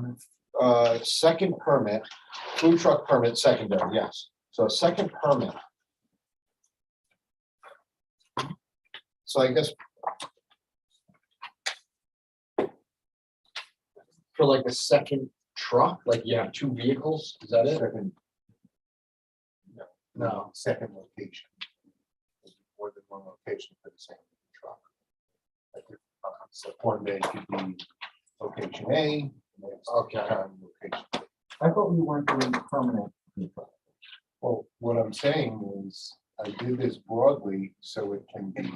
permit? Second permit, food truck permit secondary, yes. So a second permit. So I guess. For like a second truck, like you have two vehicles, is that it? Second. No. Second location. More than one location for the same truck. Like so one day could be location A. next Okay. time location B. I thought we weren't doing permanent. Well, what I'm saying is, I did this broadly so it can be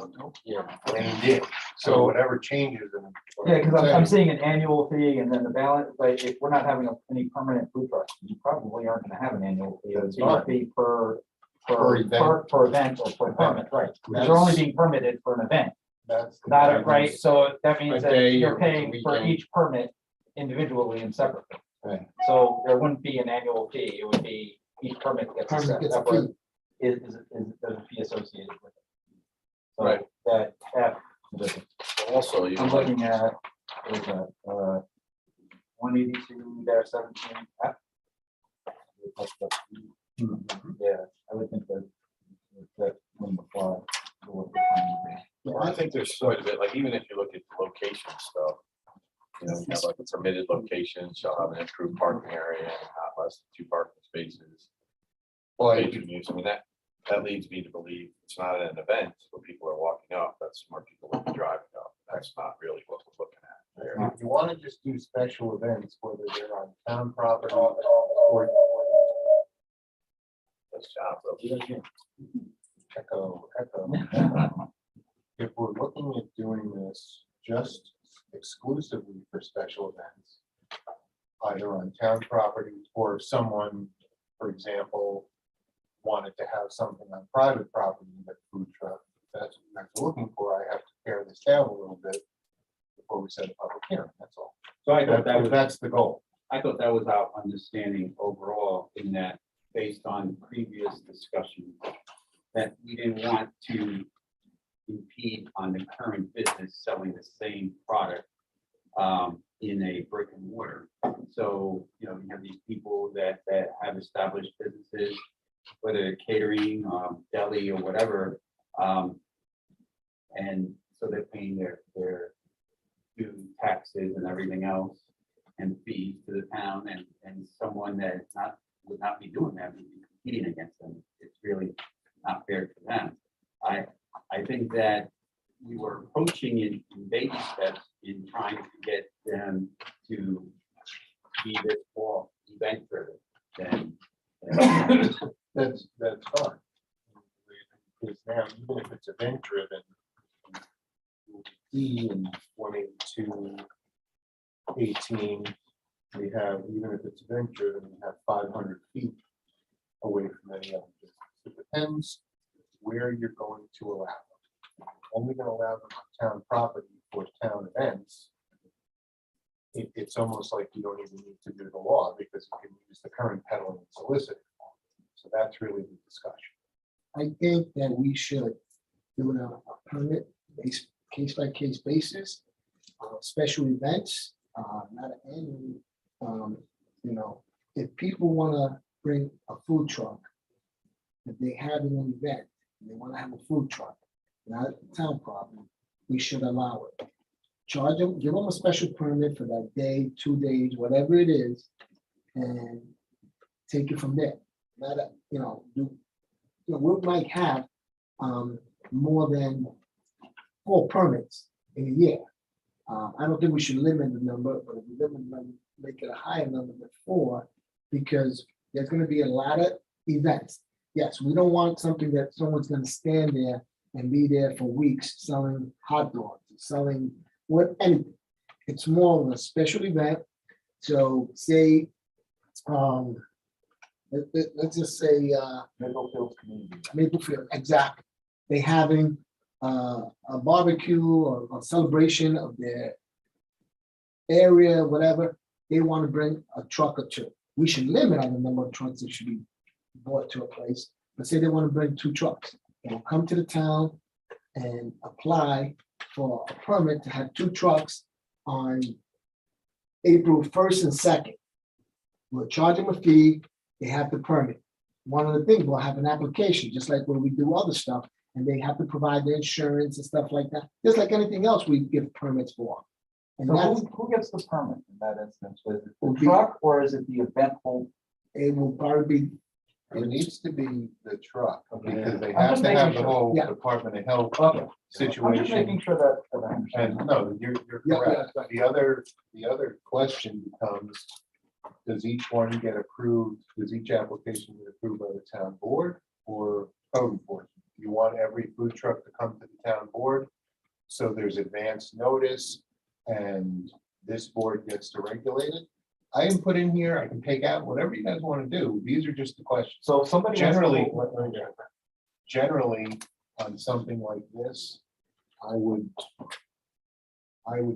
Yeah. reined in. So whatever changes and. Yeah, because I'm seeing an annual fee and then the balance, like, if we're not having any permanent food trucks, you probably aren't gonna have an annual fee. It's gonna be per event or per permit, right? Because they're only being permitted for an event, That's. the not a, guidance. right? So that A means that day you're or paying for weekend. each permit individually and separately. Right. So there wouldn't be an annual fee. It would be each permit gets a Permit gets a separate, fee. is there's a fee associated with it. So Right. that, Also, you I'm know, like, looking at, what is that, 182-17. Yeah, I would think that wouldn't apply to what we're trying to do. I think there's quite a bit, like even if you look at the location stuff, you know, you have like a permitted location, shall have an improved parking area, not less than 2 parking spaces. Patron use, I mean, that leads me to believe it's not an event where people are walking up, that's more people will be driving up. That's not really what we're looking at there. If you want to just do special events, whether they're on town property or. That's job, Echo. If we're looking at doing this just exclusively for special events, either on town property or if someone, for example, wanted to have something on private property, like food truck, that's what I'm looking for, I have to pare this down a little bit before we set a public hearing, that's all. So I thought that was, That's the goal. I thought that was our understanding overall in that, based on previous discussions, that we didn't want to impede on the current business selling the same product in a brick and mortar. So, you know, you have these people that have established businesses, whether they're catering, deli or whatever. And so they're paying their due taxes and everything else and fees to the town, and someone that would not be doing that, would be competing against them. It's really not fair to them. I think that we were approaching in baby steps in trying to get them to be this more event driven than. That's fine. Because now, even if it's event driven, E in 182-18, we have, even if it's event driven, we have 500 feet away from any other business. It depends where you're going to allow them. Only going to allow them on town property for town events. It's almost like you don't even need to do the law because you can use the current peddling and soliciting. So that's really the discussion. I think that we should do it on a permit based, case by case basis, special events, not annually. You know, if people want to bring a food truck, if they have an event, and they want to have a food truck, not town property, we should allow it. Charge them, give them a special permit for that day, 2 days, whatever it is, and take it from there. Not, you know, we might have more than 4 permits in a year. I don't think we should limit the number, but if we limit the number, make it a higher number than 4, because there's going to be a lot of events. Yes, we don't want something that someone's going to stand there and be there for weeks selling hot dogs, selling anything. It's more of a special event. So say, let's just say Middlefield community. Maplefield, exactly. They having a barbecue or a celebration of their area, whatever. They want to bring a truck or 2. We should limit on the number of trucks that should be brought to a place. But say they want to bring 2 trucks. They'll come to the town and apply for a permit to have 2 trucks on April 1st and 2nd. We'll charge them a fee, they have the permit. One of the things, we'll have an application, just like when we do other stuff, and they have to provide the insurance and stuff like that, just like anything else we give permits for. And So that's, who gets the permit in that instance? Is it Will the be- truck or is it the event hold? it will probably be, It needs to be the truck, because they I'm have just to have making the whole Yeah. Department of Health Okay. I'm just situation. making sure that I understand. And no, you're Yeah, correct. The other question becomes, does each one get approved, does each application get approved by the town board or code enforcement? You want every food truck to come to the town board, so there's advance notice and this board gets to regulate it? I can put in here, I can take out, whatever you guys want to do. These are just the questions. So if somebody. has to Generally, go- generally, on something like this, I would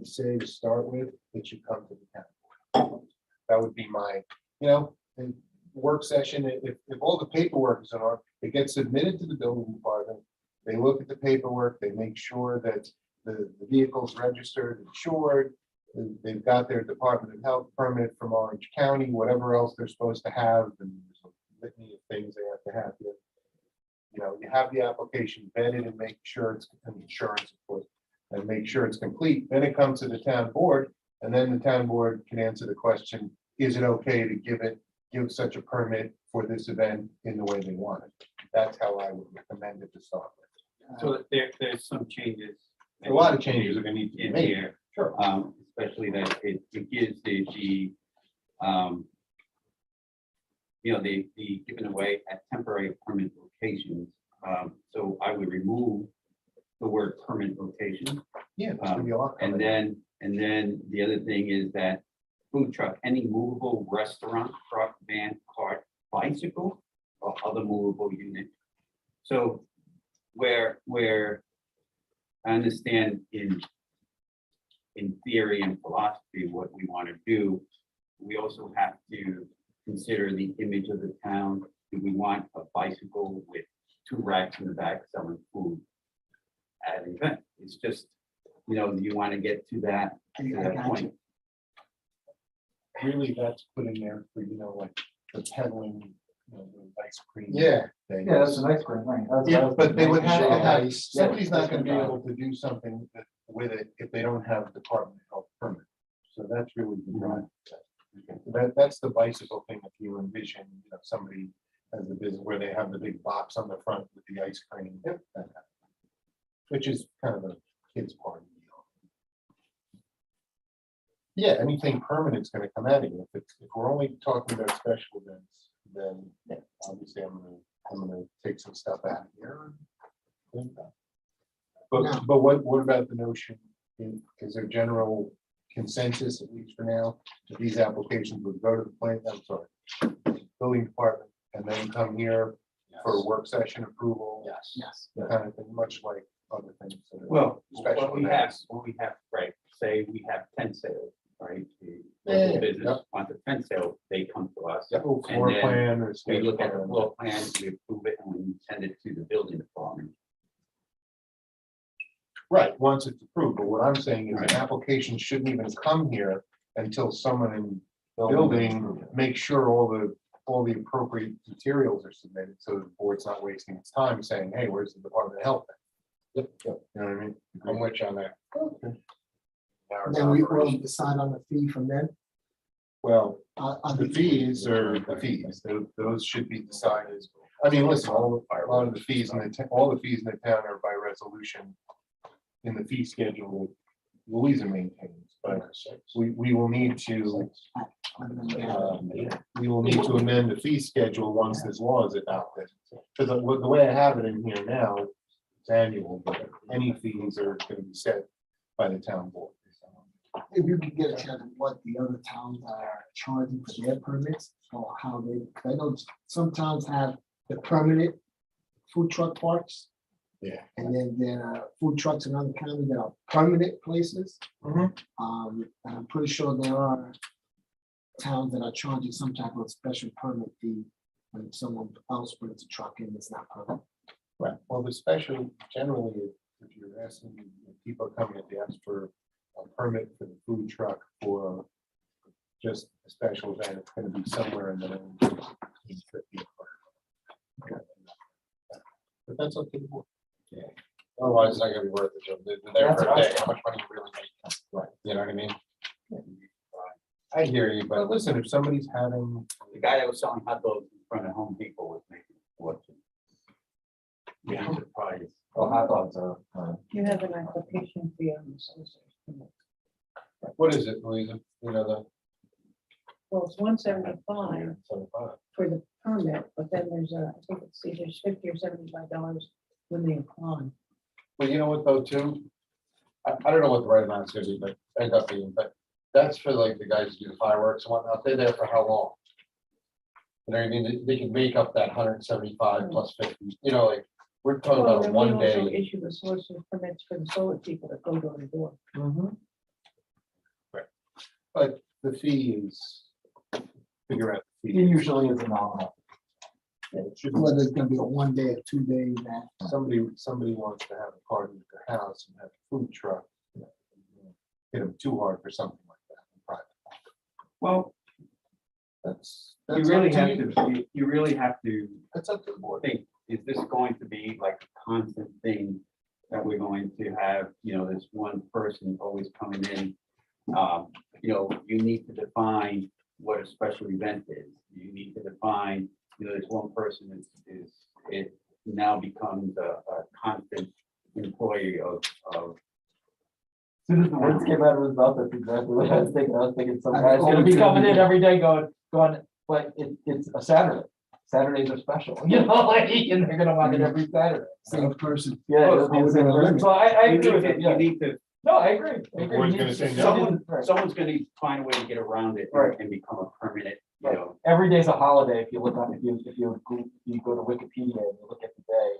say to start with, it should come to the town board. That would be my, in work session, if all the paperwork is in order, it gets submitted to the building department. They look at the paperwork, they make sure that the vehicle's registered, insured, they've got their Department of Health permit from Orange County, whatever else they're supposed to have, and there's a litany of things they have to have here. You have the application vetted and make sure it's, and insurance, of course, and make sure it's complete, then it comes to the town board, and then the town board can answer the question, is it okay to give such a permit for this event in the way they want it? That's how I would recommend it to start with. So there's some changes. A lot of changes are gonna need to be In made. here, especially that it gives the the giving away at temporary permanent locations. So I would remove the word permanent location. Yeah, there's gonna be a lot. And then the other thing is that food truck, any movable restaurant, truck, van, cart, bicycle, or other movable unit. So where I understand in theory and philosophy, what we want to do, we also have to consider the image of the town. Do we want a bicycle with 2 racks in the back selling food at an event? It's just, you want to get to that I got you. point. Really, that's put in there for, like, the peddling, the ice cream. Yeah. things. Yeah, that's a nice green thing. That's- Yeah, that's- but they would have to have, Nice. somebody's not gonna be Yeah. able to do something with it if they don't have a Department of Health permit. So that's really the drive. That's the bicycle thing, if you envision, somebody has a business where they have the big box on the front with the ice cream. Which is kind of a kid's party. Yeah, anything permanent's gonna come out of it. If we're only talking about special events, then obviously I'm gonna take some stuff out of here. But what about the notion, is there general consensus, at least for now, that these applications would go to the building department, and then come here for a work session approval? Yes. Kind of thing, much like other things. that are Well, special what we have, right, say we have tent sales, right? The Yeah, local yeah, business wants a tent sale, they come to us. Oh, floor then plan or. We sketch look at the plan. floor plan, we approve it, and we send it to the building department. Right, once it's approved, but what I'm saying is Right. an application shouldn't even come here until someone in building makes sure all the appropriate materials are submitted, so the board's not wasting its time saying, hey, where's the Department of Health? You know what I mean? I'm with you on that. Then we will decide on the fee from then. Well, On the fees are the fees, those should be decided. I mean, listen, a lot of the fees in all the fees in the town are by resolution in the fee schedule that Louisa maintains, but we will need to, amend the fee schedule once this law is adopted. Because the way I have it in here now, it's annual, but any fees are going to be set by the town board. If you could get a chance of what the other towns are charging for their permits, or how they, I know some towns have the permanent food truck parks. Yeah. And then there are food trucks in other counties that are permanent places. Mhm. And I'm pretty sure there are towns that are charging some type of special permit fee when someone else brings a truck in that's not permanent. Right, well, the special, generally, if you're asking, if people are coming to ask for a permit for the food truck for just a special event, it's gonna be somewhere in the range of 50. But that's okay. Otherwise, it's not gonna be worth it. Joe. They're there That's for what a I day. was- How much money you really make? Right. You know what I mean? I hear you, But but listen, if somebody's having, The guy that was selling hot dogs in front of Home Depot was making a fortune. You'd be surprised. Well, hot dogs are, You have an application fee on the solicitor's permit. what is it, Louisa? You know, the Well, it's 175 75. for the permit, but then there's I think it's either $50 or $75 when they apply. Well, you know what though, too? I don't know what the right amount is gonna be, but end up being, but that's for like the guys who do the fireworks and whatnot. They're there for how long? You know what I mean? They can make up that 175 plus 50, you know, like, we're talking Well, about a then we one also day. issue the solicitor's permits for the solar people that go door to door. but the fee is, figure out the it fee. usually is a nominal. It shouldn't- Whether it's gonna be a 1 day or 2 day event. Somebody wants to have a party at their house and have a food truck. Hit them too hard for something like that in private. Well, That's. you that's really up to have you. to, you really have to That's up to the board. think, is this going to be like a constant thing that we're going to have, this one person always coming in? You need to define what a special event is. You need to define, this one person it now becomes a constant employee of. As soon as the words came out of his mouth, that's exactly what I was thinking. I was thinking some I guy's gonna be always coming in do. every day going, but it's a Saturday. Saturdays are special, like, and they're gonna want it every Saturday. Same person. Yeah, Well, it'll be the always same gonna person. limit. So I You agree need with to, it, yeah. you need to, No, I agree. I agree. board's You gonna need say to- no. someone's gonna find a way to get around it Right. and become a permanent, Right. Every day's a holiday. If you look on, if you go to Wikipedia and you look at the day,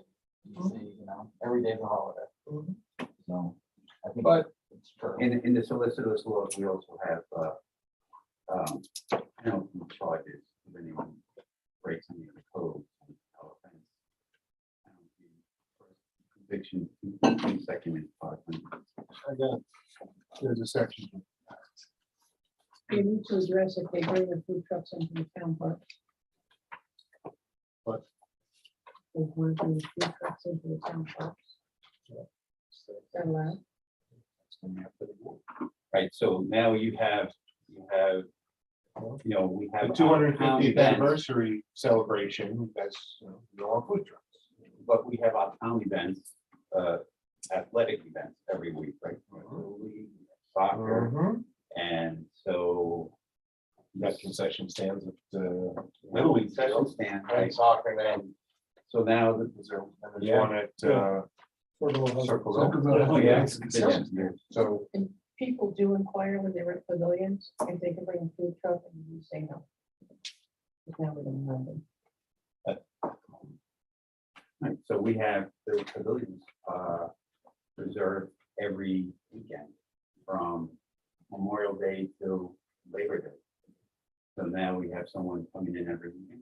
you see, every day's a holiday. So I think But- it's true. In the solicitor's laws, we also have, penalty charges if anyone breaks any of the codes. Conviction, second and 500. I got, there's a section. You need to address if they bring the food trucks into the town park. What? They want to bring food trucks into the town parks. Is that allowed? Right, so now we have, we have. The 250th anniversary celebration, that's, on food trucks. But we have our town events, athletic events every week, right? Little league, Soccer, and so. Got concession stands at the Little League Concession field. stand, And right? soccer now. So now, And there's Yeah. one at, Circle Road. oh, yeah. So, People do inquire when they're at pavilions, if they can bring a food truck, and you say no. Because now we don't have them. Right, so we have the pavilions reserved every weekend from Memorial Day to Labor Day. So now we have someone coming in every weekend.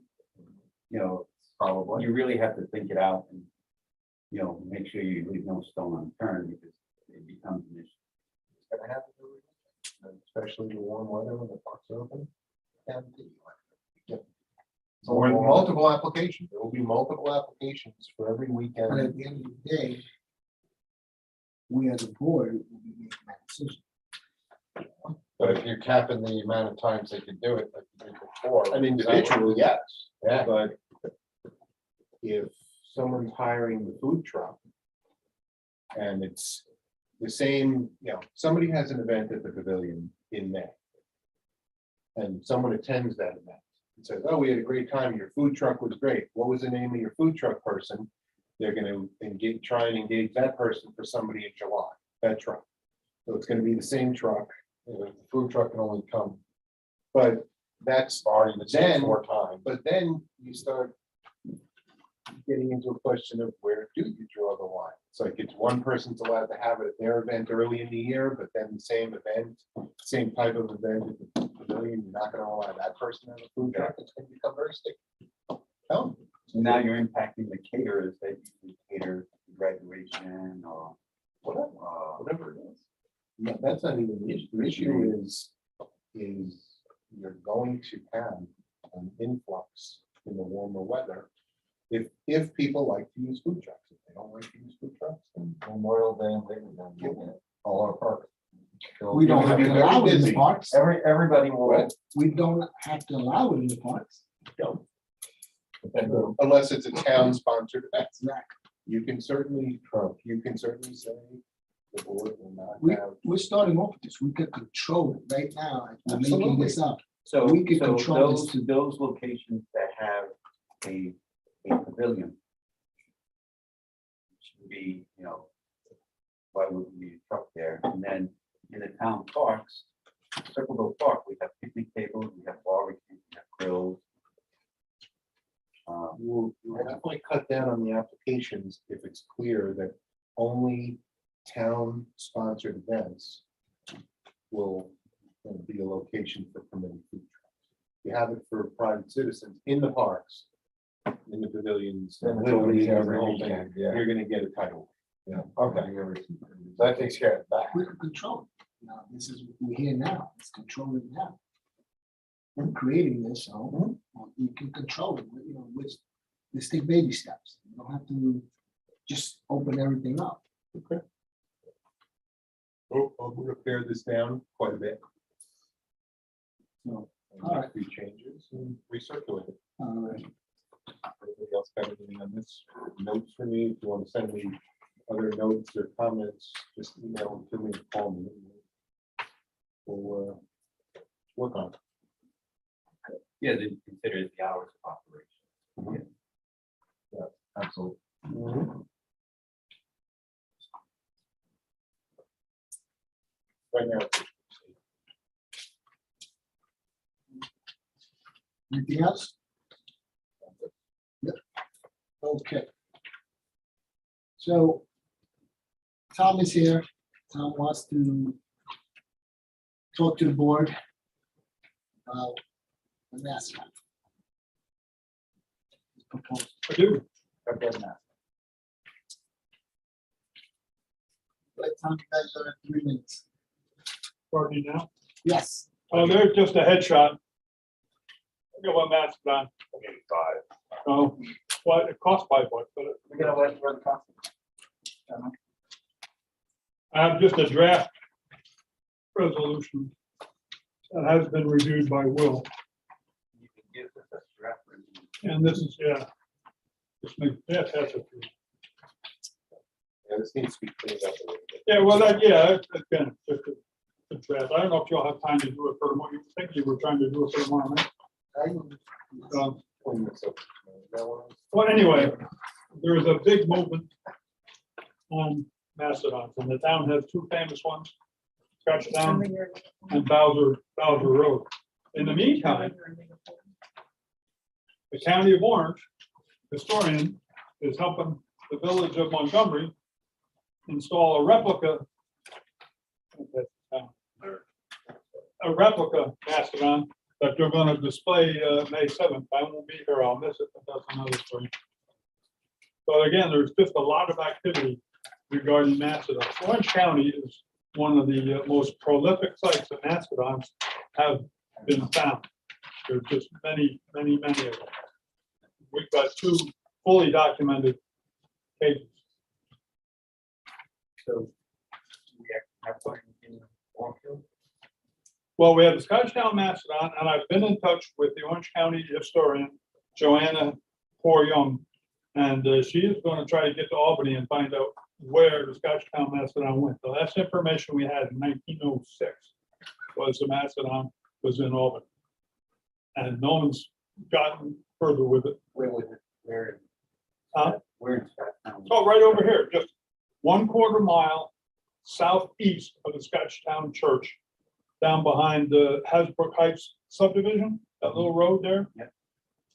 probably. You really have to think it out and, make sure you leave no stone unturned because it becomes an issue. It's gonna happen every weekend, especially the warm weather when the parks are open. And So we're multiple applications, there will be multiple applications for every But weekend. at the end of the day, we as a board will be making that decision. But if you're capping the amount of times they can do it, like you did before. An individual, yes, Yeah, but if someone's hiring the food truck and it's the same, somebody has an event at the pavilion in May. And someone attends that event and says, oh, we had a great time, your food truck was great. What was the name of your food truck person? They're gonna try and engage that person for somebody in July, that truck. So it's gonna be the same truck, the food truck can only come but that's or even Then- 4 times. But then you start getting into a question of where do you draw the line? It's like it's one person's allowed to have it at their event early in the year, but then the same event, same type of event at the pavilion, you're not gonna allow that person to have a food truck. It's gonna become very sticky. Oh, So now you're impacting the caterers that usually cater graduation or whatever, uh, whatever it is. No, that's not even the issue. The issue is you're going to have an influx in the warmer weather. If people like to use food trucks, if they don't like to use food trucks, then Memorial Day and Labor Day, all our parks. We don't have You're to very allow it in the busy. parks. Everybody will. Right. We don't have to allow it in the parks. unless it's a town-sponsored event. Exactly. You can certainly say the board will not have. We're starting off with this. We could control it right now. I'm making Absolutely. this up. So, We could so control this those locations that have a pavilion should be, why would we need a truck there? And then in the town parks, Circleville Park, we have picnic tables, we have barbecues, we have grills. We'll definitely cut down on the applications if it's clear that only town-sponsored events will be a location for permitted food trucks. You have it for private citizens in the parks, in the pavilions. Then it's literally only every every weekend, weekend, yeah. You're gonna get a title. Yeah, okay. That takes care of that. We can control it. Now, this is, we're here now. Let's control it now. We're creating this, so we can control it, let's take baby steps. You don't have to just open everything up. Oh, I'll repair this down quite a bit. So, and all make right. a few changes and recirculate it. Right. Anybody else got anything on this? Notes for me, if you want to send me other notes or comments, just email them to me, call me. We'll work on it. Yeah, they consider the hours of operation. Absolutely. Right now. Anything else? Yep. Okay. So Tom is here. Tom wants to talk to the board about the mascot. Proposal. I do. Okay, now. Let Tom, you guys are 3 minutes. Party now. Yes. Oh, there's just a headshot. Look at what Matt's done. Oh, what, it cost 5 bucks, but We're gonna let you run the cost. I have just a draft resolution that has been reviewed by Will, You can give us a reference. and this is, just make, that's it. Yeah, this needs to be cleaned up a little bit. Yeah, well, again, just a draft. I don't know if you'll have time to do it for tomorrow. You think you were trying to do it for tomorrow night. Clean this up. That one. Well, anyway, there is a big movement on mastodons, and the town has 2 famous ones, Scotchtown and Bowser Road. In the meantime, the county of Orange historian is helping the village of Montgomery install a replica mastodon that they're going to display May 7th. I won't be here. I'll miss it, but that's another story. So again, there's just a lot of activity regarding mastodons. Orange County is one of the most prolific sites that mastodons have been found. There's just many of them. We've got 2 fully documented cases. So we have one in Orchard. Well, we have the Scotchtown Mastodon, and I've been in touch with the Orange County historian, Joanna Poor Young. And she is going to try to get to Albany and find out where the Scotchtown Mastodon went. The last information we had in 1906 was the Mastodon was in Albany. And no one's gotten further with it. Where was it? Where? Huh? Where in Scottsdale? Oh, right over here, just 1/4 mile southeast of the Scotchtown Church, down behind the Hasbrook Heights subdivision, that little road there. Yep.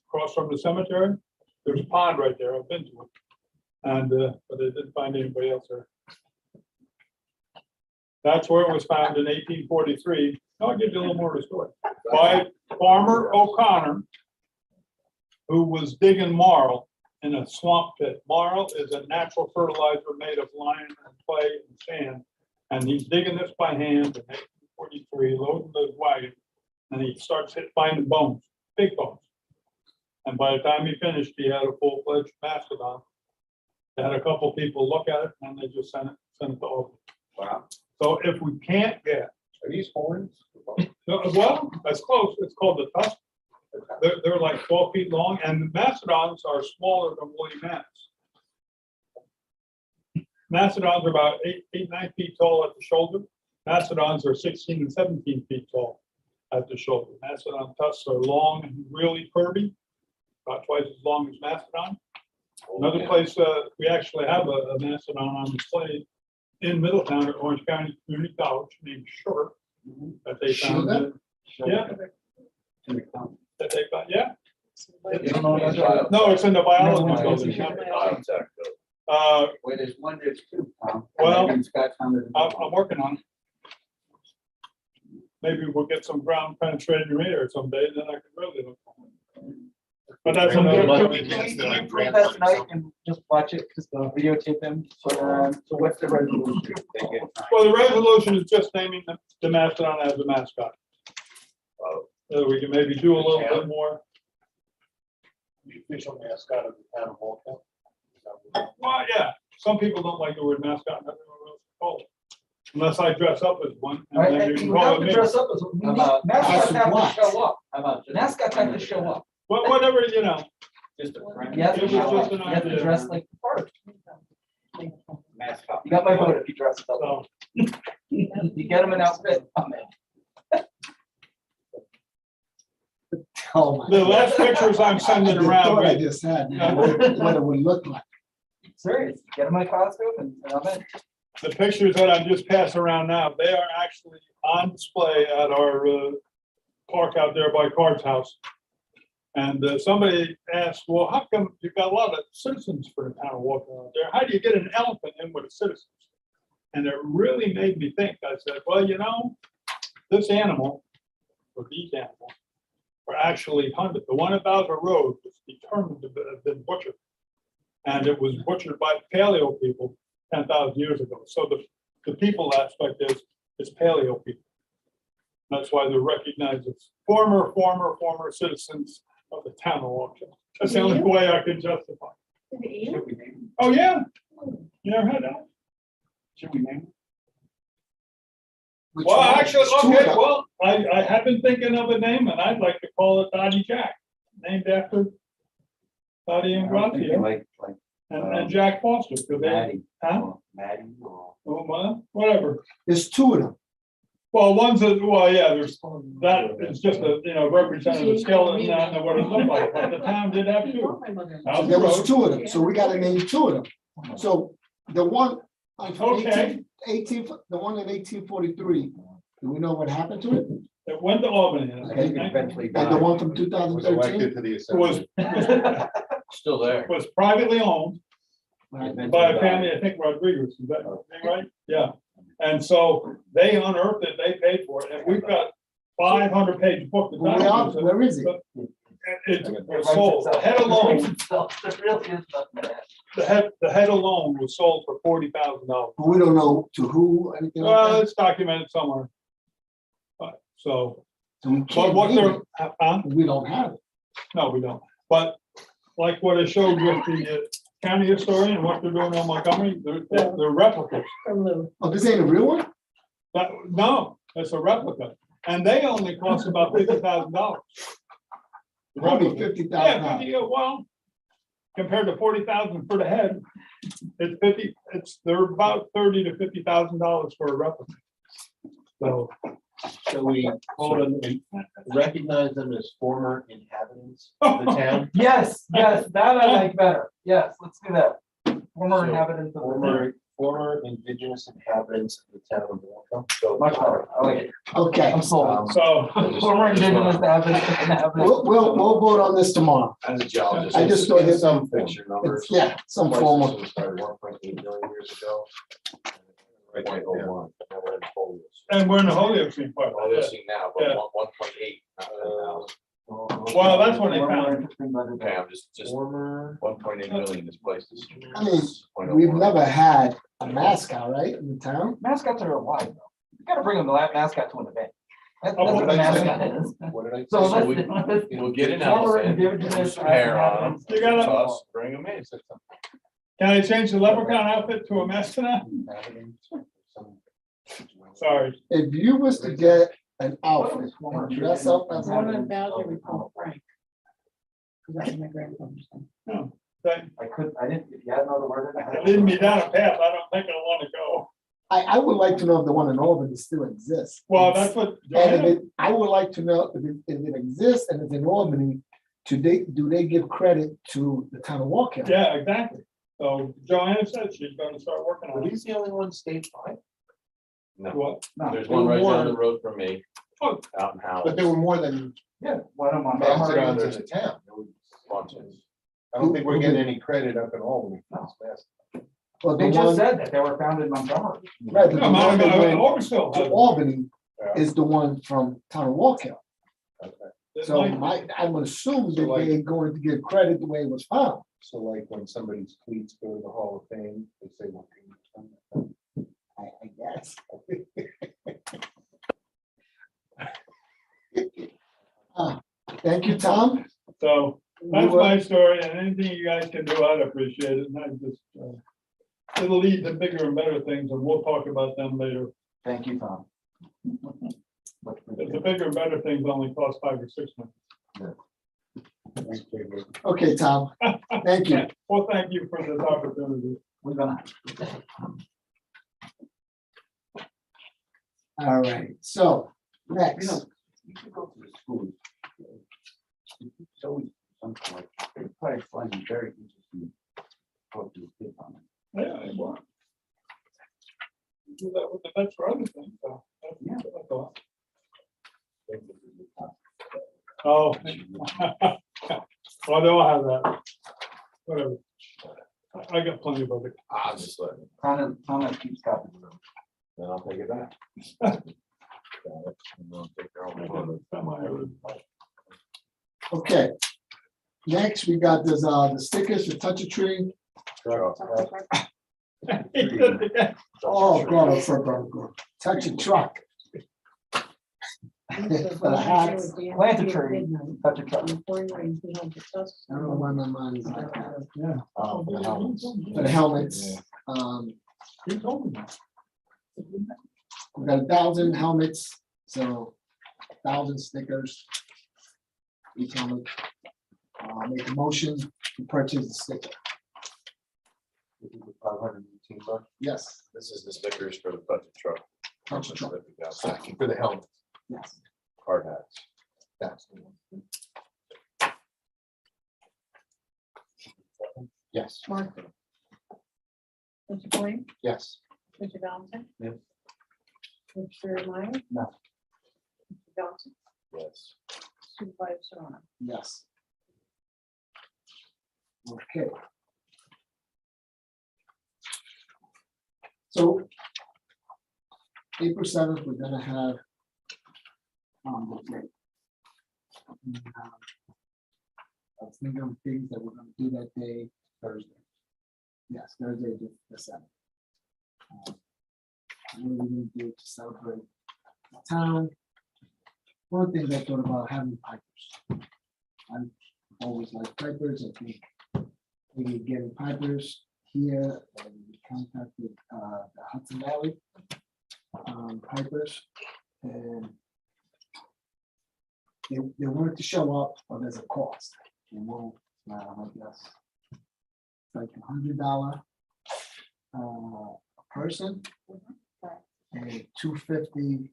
Across from the cemetery. There's a pond right there. I've been to it. And, but I didn't find anybody else there. That's where it was found in 1843. I'll give you a little more of the story. By Farmer O'Connor, who was digging marl in a swamp pit. Marl is a natural fertilizer made of lime and clay and sand. And he's digging this by hand in 1843, loading the wagon. And he starts finding bones, big bones. And by the time he finished, he had a full-fledged mastodon. They had a couple people look at it and they just sent it to Albany. Wow. So if we can't get, Are these horns? well, that's close, it's called the tusk. They're like 12 feet long and the mastodons are smaller than woolly mammoths. Mastodons are about 9 feet tall at the shoulder. Mastodons are 16 and 17 feet tall at the shoulder. Mastodon tusks are long and really curvy, about twice as long as mastodon. Another place, we actually have a mastodon on display in Middletown at Orange County Community College named Sugar. That they found. Sugar? Yeah, In the county. that they found, yeah. You don't know that's right. No, it's in the biology No, building. Biotech, Wait, there's one, there's two, Tom. Well, Maybe Scott found it. I'm working on it. Maybe we'll get some ground penetrating radar someday, then I can really look. But that's Can we- another. Can you print that tonight and just watch it, just videotape them? So what's the resolution? They get time. Well, the resolution is just naming the mastodon as a mascot. We can maybe do a little bit more. The official mascot of the town of Waltham. Well, yeah, some people don't like the word mascot, and I don't know what else to call it. Unless I dress up as one. and Right, then and you can you call have it to me. dress up as, we need- About- mascots have to what? show up. How about just- Mascots have to show up. Whatever, you know, Just a friend. You have to It was show just up. You an have to idea. dress like the part. Mascot. You got my vote if you dress up. so. You get them an outfit. I'm in. Oh my The God. last pictures I'm sending I around, thought I right, just had, what it would look like. Serious, get them my costume and I'm in. the pictures that I'm just passing around now, they are actually on display at our park out there by Card's house. And somebody asked, well, how come you've got a lot of citizens for the town walking out there? How do you get an elephant in with the citizens? And it really made me think. I said, well, you know, this animal, or these animals, were actually hunted. The one at Bowser Road was determined to have been butchered. And it was butchered by paleo people 10,000 years ago. So the people aspect is paleo people. That's why they're recognized as former citizens of the town of Waltham. That's the only way I can justify. Is it Ian? Should we name Oh, yeah. You never had that? it? Should we name Which Well, one? actually, It's two of okay, them. well, I have been thinking of a name and I'd like to call it Dottie Jack, named after Dottie it? and I was thinking Grantia Like and Jack Foster. 'Cause they- Maddie. Huh? or Maddie or. Well, whatever. There's two of them. Well, yeah, there's, that is just a, representative skeleton and what it looked like. But the town did have two. My mother. So there was two of them, so we gotta name two of them. So the one on Okay. 18, the one in 1843, do we know what happened to it? It went to Albany. I think it eventually And the died. one from Was 2013? elected to the It was, assembly. Still there. was privately owned Eventually by a died. family, I think Rodriguez, is that right? Yeah. And so they unearthed it, they paid for it, and we've got 500-page book. that documents it. Where is it? It was sold, the head alone, There really is nothing to add. the head alone was sold for $40,000. We don't know to who, anything like Well, that? it's documented somewhere. But, so, So we but can't what name they're, it. huh? We don't have it. No, we don't. But like what I showed with the county historian and what they're doing on Montgomery, they're replicas. From Lou. Oh, this ain't a real one? No, it's a replica. And they only cost about $50,000. Only Yeah, $50,000. 50, well, compared to 40,000 for the head, they're about $30,000 to $50,000 for a replica. So, Shall we call them and recognize them as former inhabitants of the town? Yes, that I like better. Yes, let's do that. Former inhabitants of the town. Former indigenous inhabitants of the town of Waltham. So Much better. I like it. Okay, I'm sold. so, Former indigenous inhabitants. we'll vote on this tomorrow. As a geologist. I just thought It's it- some picture numbers. It's, yeah, some form of, Places started 1.8 million years ago. Right, 0.01. Now we're in Foley. and we're in the Holyoke part. Well, they're seeing now, but Yeah. 1.8. Well, that's when they More found it. interesting by the day. Okay, I'm just Former. 1.8 million is placed as. I mean, we've never had a mascot, right, in the town? Mascots are alive though. You gotta bring them the mascot to an event. That's Oh, what a what did I say? mascot is. What did I So say? let's, We'll get an Former elephant, indigenous some hair on them, You gotta- toss, bring them in. Can I change the leprechaun outfit to a mascot? Sorry. If you was to get an outfit and dress up as One a, of Bowser we call Frank. Because that was my grandfather's name. I didn't, if you had another word. Leading me down a path I don't think I want to go. I would like to know if the one in Albany still exists. Well, that's what. And if it, I would like to know if it exists and it's in Albany, do they give credit to the town of Walker? Yeah, exactly. So Joanna said she's gonna start working Are on it. these the only ones statewide? No, What? there's one right down the road from me, Oh. out in Howard. But there were more than Yeah, one of them. mastodons in the town. There was- Bunches. I don't think we're getting any credit up in Albany. for this mastodon. Well, They the just one, said that they were founded in Montgomery. right, but the No, one that went Augustville. to Albany Yeah. is the one from town of Walker. Okay. So I would assume So that like- they're going to give credit the way it was found. So like when somebody's cleats go to the Hall of Fame, they say, well, can you come? I guess. Thank you, Tom. So We that's will- my story, and anything you guys can do, I'd appreciate it, and I just, it'll lead to bigger and better things, and we'll talk about them later. Thank you, Tom. The bigger and better things only cost 5 or 6 months. Okay, Tom, thank you. Well, thank you for this opportunity. We're gonna. All right, so You next, know, you should go to the schools. It's always something like, they probably find it very interesting. Talk to the kids on it. Yeah, I want. Do that with the vets for other things, so. That's a lot. Oh. Well, they'll have that. Whatever. I got plenty of other. I'll just let it, Tom keeps copies. then I'll take it back. okay. Next, we got this, the stickers for Touch a Tree. Oh, God, I'm so good. Touch a Truck. For the hats. Plant a tree, touch a truck. I don't know why my mind is like that. Yeah. Oh, for the helmets. For the helmets, You told me that. we got 1,000 helmets, so 1,000 stickers. Each helmet. Make a motion to purchase the sticker. $518. Yes, This is the stickers for the budget truck. Touch a Truck, Second for the helmet. yes. Hard hats. That's the one. Yes, Mark. Mr. Blaine, yes. Mr. Valentin. Yes. Mr. Meyer. No. Mr. Johnson, Yes. Supervisor Serrano. Yes. Okay. So April 7th, we're gonna have the break. And, I was thinking of things that we're gonna do that day, Thursday. Yes, Thursday, the 7th. What are we gonna do to celebrate the town? One of the things I thought about having pipers. I'm always like pipers, I think we getting pipers here, and we contacted the Hudson Valley pipers, and they wanted to show up, but there's a cost. And we'll, I guess, it's like $100 a person, and $250.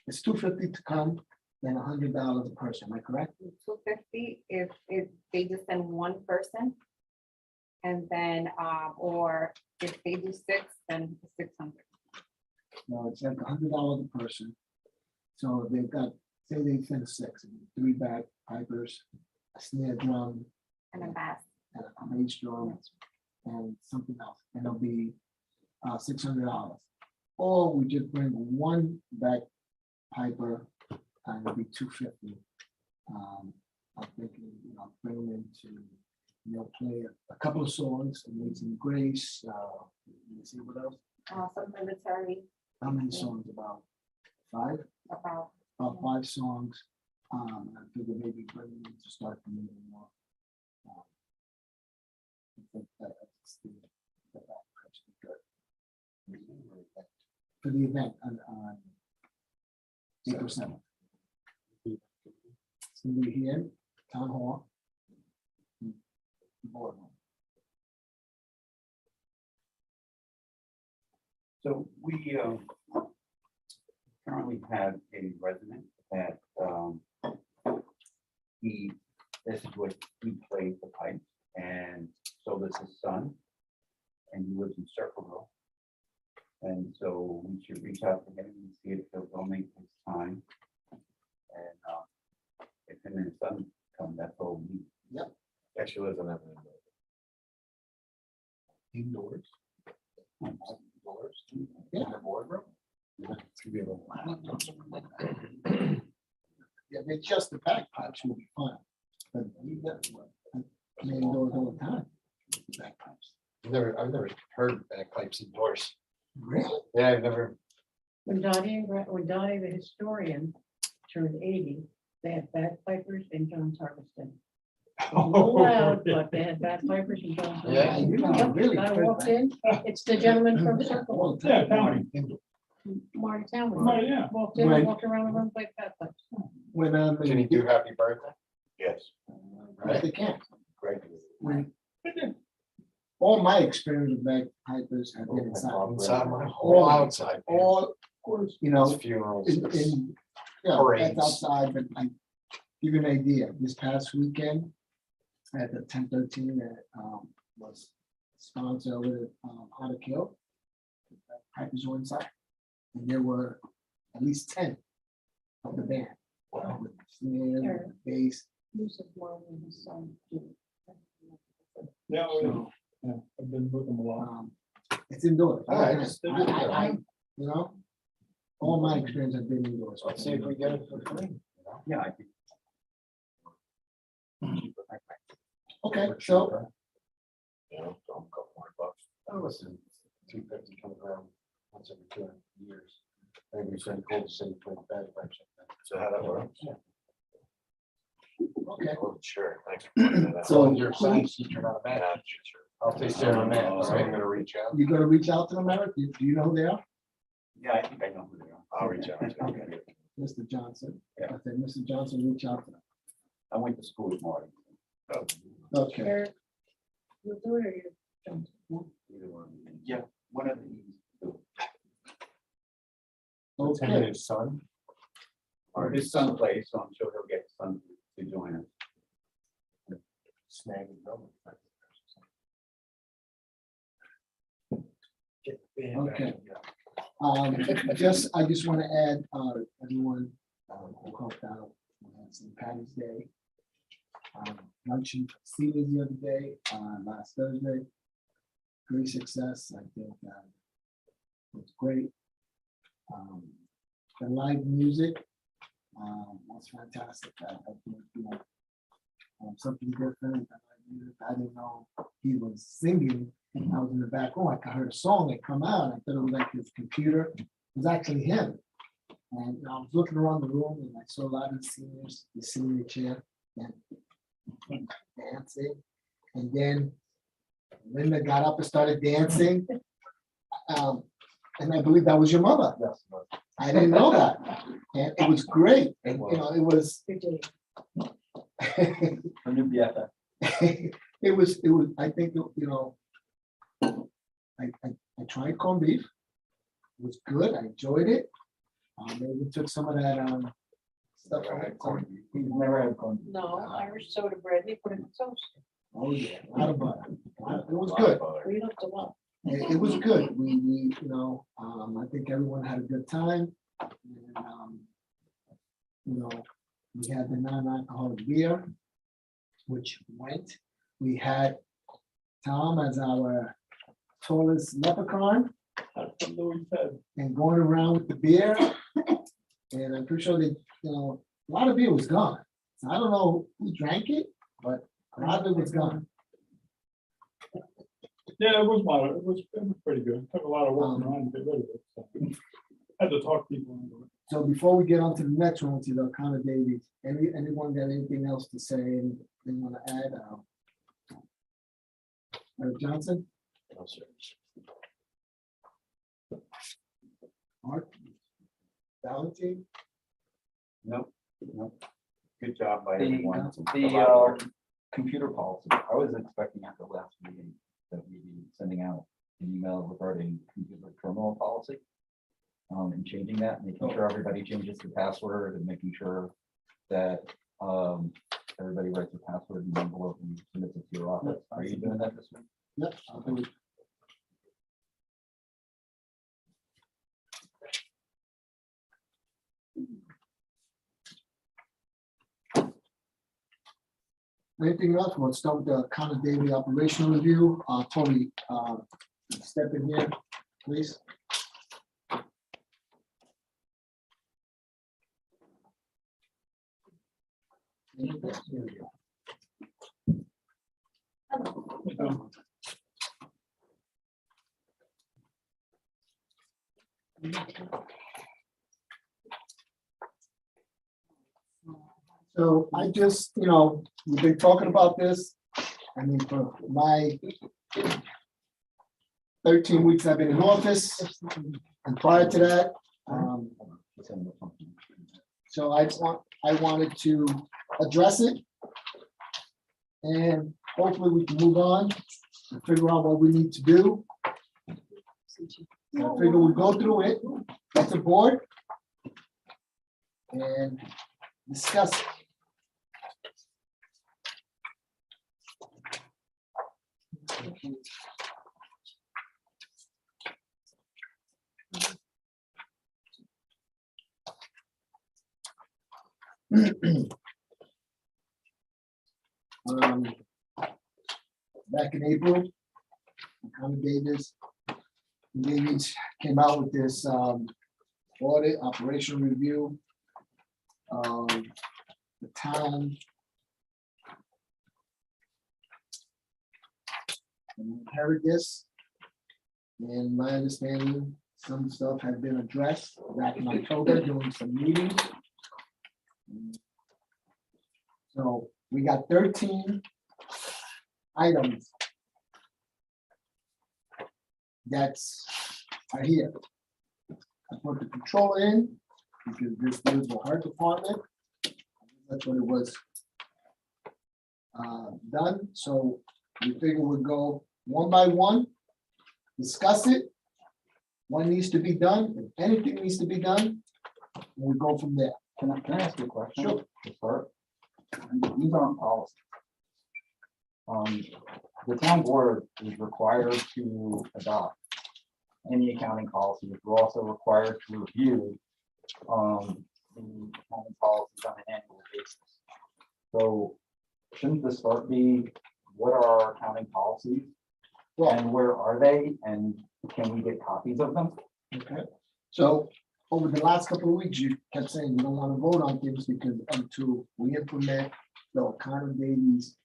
It's $250 to come, then $100 a person. Am I correct? 250 if they just send one person. And then, or if they do 6, then 600. No, it's like $100 a person. So they've got, say they send 6, 3 back pipers, a snare drum, And a bass. and a bass drum, and something else, and it'll be $600. Or we just bring one back piper, and it'll be $250. I'm thinking, bring them in to, play a couple of songs, Amazing Grace, let me see what else. Some military, How many songs? About 5? about about 5 songs. I figured maybe bring them to start the meeting more. I think that's the back should be good. For the event on April 7th. It's gonna be here, Town Hall. Boardroom. So we currently have a resident that this is what he plays the pipe, and so does his son, and he lives in Circleville. And so we should reach out to him and see if he'll donate his time. And if him and his son come, that's all we. Actually lives in that. Indoors. Yeah. In the boardroom. It's gonna be a little loud. Yeah, but just the bagpipes will be fun. But you got, I mean, indoors all the time. Bagpipes. I've never heard bagpipes indoors. Really? Yeah, I've never. When Dottie, the historian, turned 80, they had bagpipers in John's Harvesting. Loud, but they had bagpipers in John's Yeah, Harvesting. you know, really I good walked in, it's the gentleman from Circle, All the Yeah, time. Tony. Marty Town. Oh, yeah. Walked in, Right. and walked around the room, played bagpipes. When Can he do happy birthday? Yes. Right, they can. Great. When, all my experience with bagpipers have been inside. Inside my whole outside. All, you know, Funerals. yeah, Parades. that's outside, but I give you an idea, this past weekend at the 1013 that was sponsored with How to Kill. Pipers were inside, and there were at least 10 of the band. With snare, bass, Yusuf Marley and his son. Yeah, oh, yeah. so Yeah, I've been with them a lot. it's indoors. All right, just stick with it. You know, all my experience have been indoors. Let's see if we get it for free. Yeah, I think. Okay, so You know, so a couple $100. Oh, listen, 250 comes around once every 200 years. Maybe we should call the city for the bagpipes. So how that works? okay, Oh, sure, thanks. for pointing that out. So- You're a science teacher, not a Yeah, math. sure. I'll take care of that. So I'm gonna reach out. you're gonna reach out to them, Eric? Do you know who they are? Yeah, I think I know who they are. I'll reach out to you. Mr. Johnson. Yeah. I said, Mr. Johnson, reach out to them. I went to school with Marty. Okay, Eric, you do it or you don't? Either one. Yeah, one of the. Him and okay. his son. Or his son plays, so I'm sure he'll get his son to join us. Snag and drum. Okay. I just want to add, everyone who helped out on St. Patty's Day. Luncheon for seniors the other day, last Thursday. Great success, I think, it's great. The live music, was fantastic. I think, you know, something different. I didn't know he was singing. I was in the back room. I heard a song that come out. I thought it was like his computer. It was actually him. And I was looking around the room and I saw a lot of seniors, the senior chair, and dancing. And then Linda got up and started dancing. And I believe that was your mother. Yes. I didn't know that. And it was great. And, you know, it was. Good day. A new BFF. It was, I think, you know, I tried corned beef. It was good. I enjoyed it. Maybe took some of that, stuff. Never had corned beef. We've never had corned beef. No, Irish soda bread, they put it in toast. Oh, yeah, a lot of butter. It was good. We looked a lot. It was good. We, you know, I think everyone had a good time. And, you know, we had the non-alcoholic beer, which went. We had Tom as our tallest leprechaun That's what Louis said. and going around with the beer. And I'm pretty sure that, you know, a lot of beer was gone. So I don't know who drank it, but a lot of it was gone. Yeah, it was moderate. It was pretty good. Took a lot of work around to get rid of it. So. Had to talk people into it. So before we get on to the next one, to the accommodating, anyone got anything else to say, anything want to add? Johnson, No, sir. Mark? Valentine? Nope, nope. Good job by The, everyone. computer policy, I was expecting at the last meeting that we'd be sending out an email regarding computer terminal policy. And changing that, making sure everybody changes the password and making sure that, everybody writes the password in the envelope and submits it to your office. Are you doing that this week? Yep. I'll do it. Anything else? We'll start with the kind of daily operational review. Tony, step in here, please. So I just, we've been talking about this. I mean, for my 13 weeks I've been in office, and prior to that, so I wanted to address it. And hopefully we can move on and figure out what we need to do. I figure we go through it as a board and discuss it. Back in April, Davis came out with this audit operation review. The town inherited this. And my understanding, some stuff had been addressed back in October during some meetings. So we got 13 items that's are here. I put the control in because this is the hard department. That's what it was done. So we figure we'd go one by one, discuss it. What needs to be done, if anything needs to be done, we go from there. Can I ask you a question? Sure. To start? These aren't policies. The town board is required to adopt any accounting policies. We're also required to review the accounting policies on an annual basis. So shouldn't the start be, what are our accounting policies? And where are they? And can we get copies of them? Okay, so over the last couple of weeks, you kept saying you don't want to vote on things because until we implement the accountability's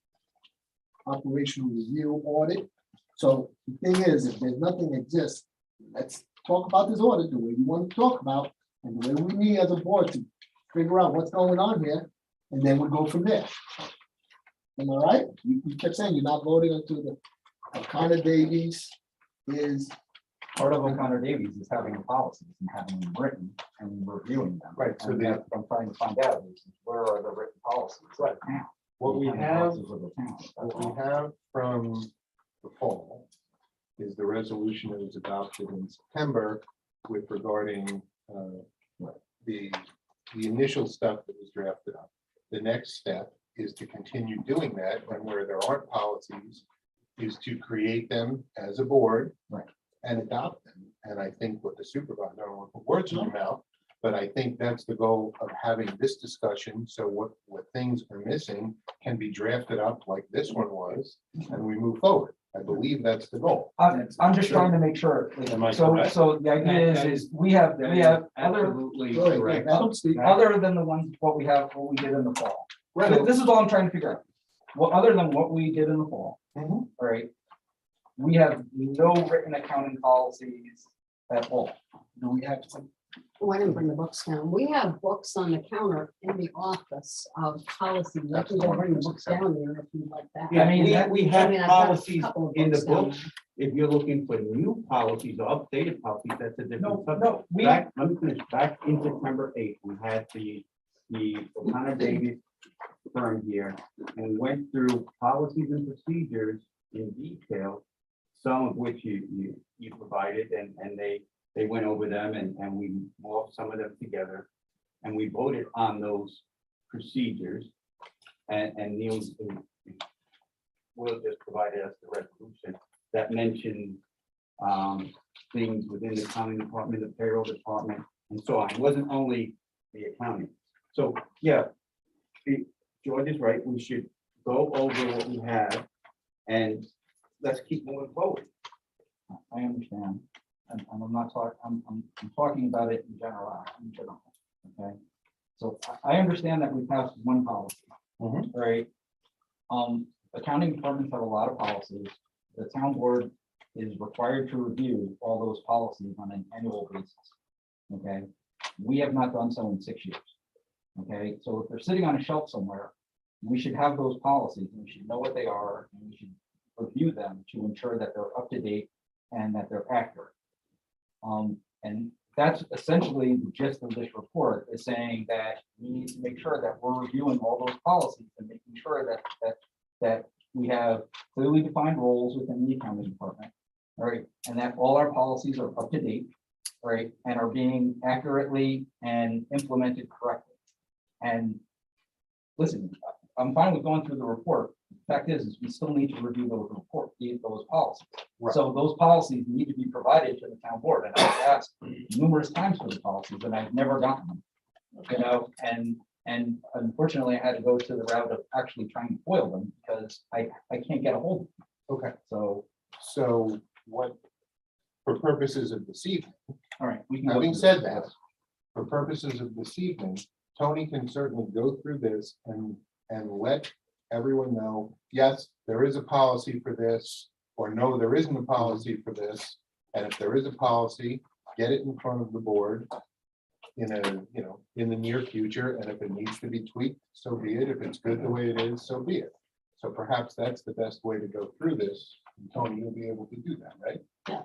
operational review audit. So the thing is, if there's nothing exists, let's talk about this audit the way you want to talk about, and the way we need as a board to figure out what's going on here, and then we'll go from there. Am I right? You kept saying you're not voting until the accountability's is. Part of O'Connor Davies is having policies and having them written and reviewing them. Right, so And the- that's what I'm trying to find out is where are the written policies right now? What we Accounting have, policies of the town, that's what all. we have from the fall is the resolution that was adopted in September with regarding the initial stuff that was drafted up. The next step is to continue doing that, and where there aren't policies, is to create them as a board. Right. And adopt them. And I think what the supervisor, I don't want to put words in your mouth, but I think that's the goal of having this discussion. So what things are missing can be drafted up like this one was, and we move forward. I believe that's the goal. I'm just trying to make sure. Am I So, correct? so the idea is we have other, Absolutely Go ahead, correct. Adam, speak. other than the ones, what we we did in the fall. Right. This is all I'm trying to figure out. Well, other than what we did in the fall, Mhm. right? We have no written accounting policies at all. Do we have some Why didn't bring the books down? We have books on the counter in the office of policy. I can go bring the books down there if you'd like that. I mean, Yeah, that- we I have mean, I've got a policies couple of in the down books. If you're looking for new policies or updated policies, that's a No, different subject. no, we, Back, let me finish. Back in September 8th, we had the O'Connor Davis firm here, and we went through policies and procedures in detail, some of which you provided, and they went over them, and we morphed some of them together, and we voted on those procedures, and Neil will just provided us the resolution that mentioned things within the accounting department, the payroll department, and so on. It wasn't only the accounting. So, yeah, George is right. We should go over what we have and let's keep moving forward. I understand, and I'm not talking, I'm talking about it in general, okay? So I understand that we passed one policy, right? Accounting departments have a lot of policies. The town board is required to review all those policies on an annual basis, okay? We have not done so in 6 years, okay? So if they're sitting on a shelf somewhere, we should have those policies, and we should know what they are, and we should review them to ensure that they're up to date and that they're accurate. And that's essentially the gist of this report, is saying that we need to make sure that we're reviewing all those policies and making sure that we have clearly defined roles within the accounting department, right? And that all our policies are up to date, right? And are being accurately and implemented correctly. And listen, I'm fine with going through the report. Fact is we still need to review those policies. Right. So those policies need to be provided to the town board, and I've asked numerous times for the policies, and I've never gotten them. You know, and unfortunately, I had to go to the route of actually trying to foil them because I can't get a hold of them. Okay, So, so what, for purposes of this evening, all right. We can go having through said it. that, for purposes of this evening, Tony can certainly go through this and let everyone know, yes, there is a policy for this, or no, there isn't a policy for this. And if there is a policy, get it in front of the board in in the near future. And if it needs to be tweaked, so be it. If it's good the way it is, so be it. So perhaps that's the best way to go through this. And Tony, you'll be able to do that, right? Yes.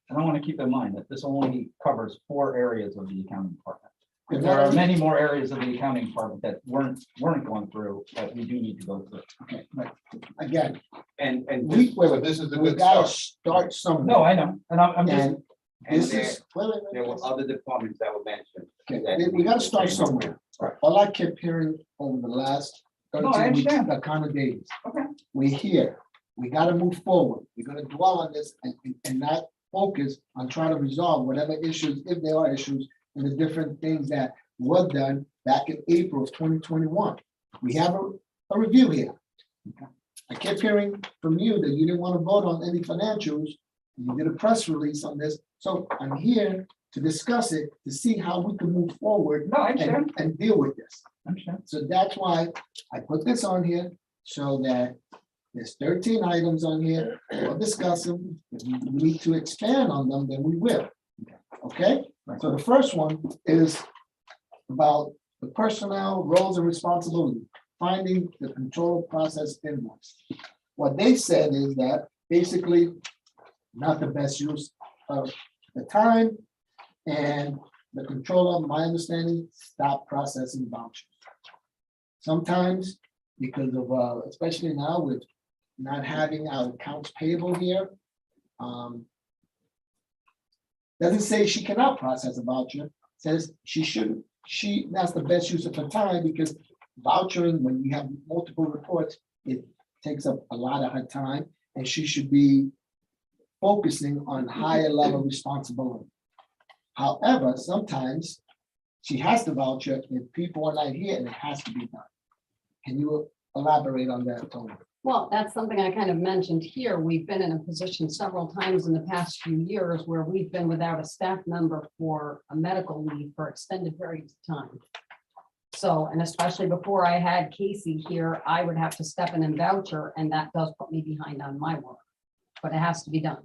And I want to keep in mind that this only covers 4 areas of the accounting department. And There that are is- many more areas of the accounting department that weren't going through, that we do need to go through. Okay, but again, And So this is a we good gotta start. start somewhere. No, I know, and I'm just, And this is, wait, wait, there wait, were other departments that were mentioned. okay, we gotta start somewhere. Right. All I kept hearing over the last No, I 13 weeks, understand. accommodations. Okay. We're here, we gotta move forward, we're gonna dwell on this and not focus on trying to resolve whatever issues, if there are issues, and the different things that were done back in April of 2021. We have a review here. I kept hearing from you that you didn't want to vote on any financials. You did a press release on this, so I'm here to discuss it, to see how we can move forward no, I understand, and deal with this. I understand. So that's why I put this on here, so that there's 13 items on here, we'll discuss them. If we need to expand on them, then we will. Okay, so the first one is about the personnel roles and responsibility, finding the control process invoice. What they said is that basically not the best use of the time, and the controller, my understanding, stop processing vouchers. Sometimes because of, especially now with not having our accounts payable here, doesn't say she cannot process a voucher, says she shouldn't. That's the best use of her time, because vouchering, when you have multiple reports, it takes up a lot of her time, and she should be focusing on higher level responsibility. However, sometimes she has to voucher if people are not here and it has to be done. Can you elaborate on that, Tony? Well, that's something I kind of mentioned here. We've been in a position several times in the past few years where we've been without a staff member for a medical leave for extended periods of time. So, and especially before I had Casey here, I would have to step in and voucher, and that does put me behind on my work, but it has to be done.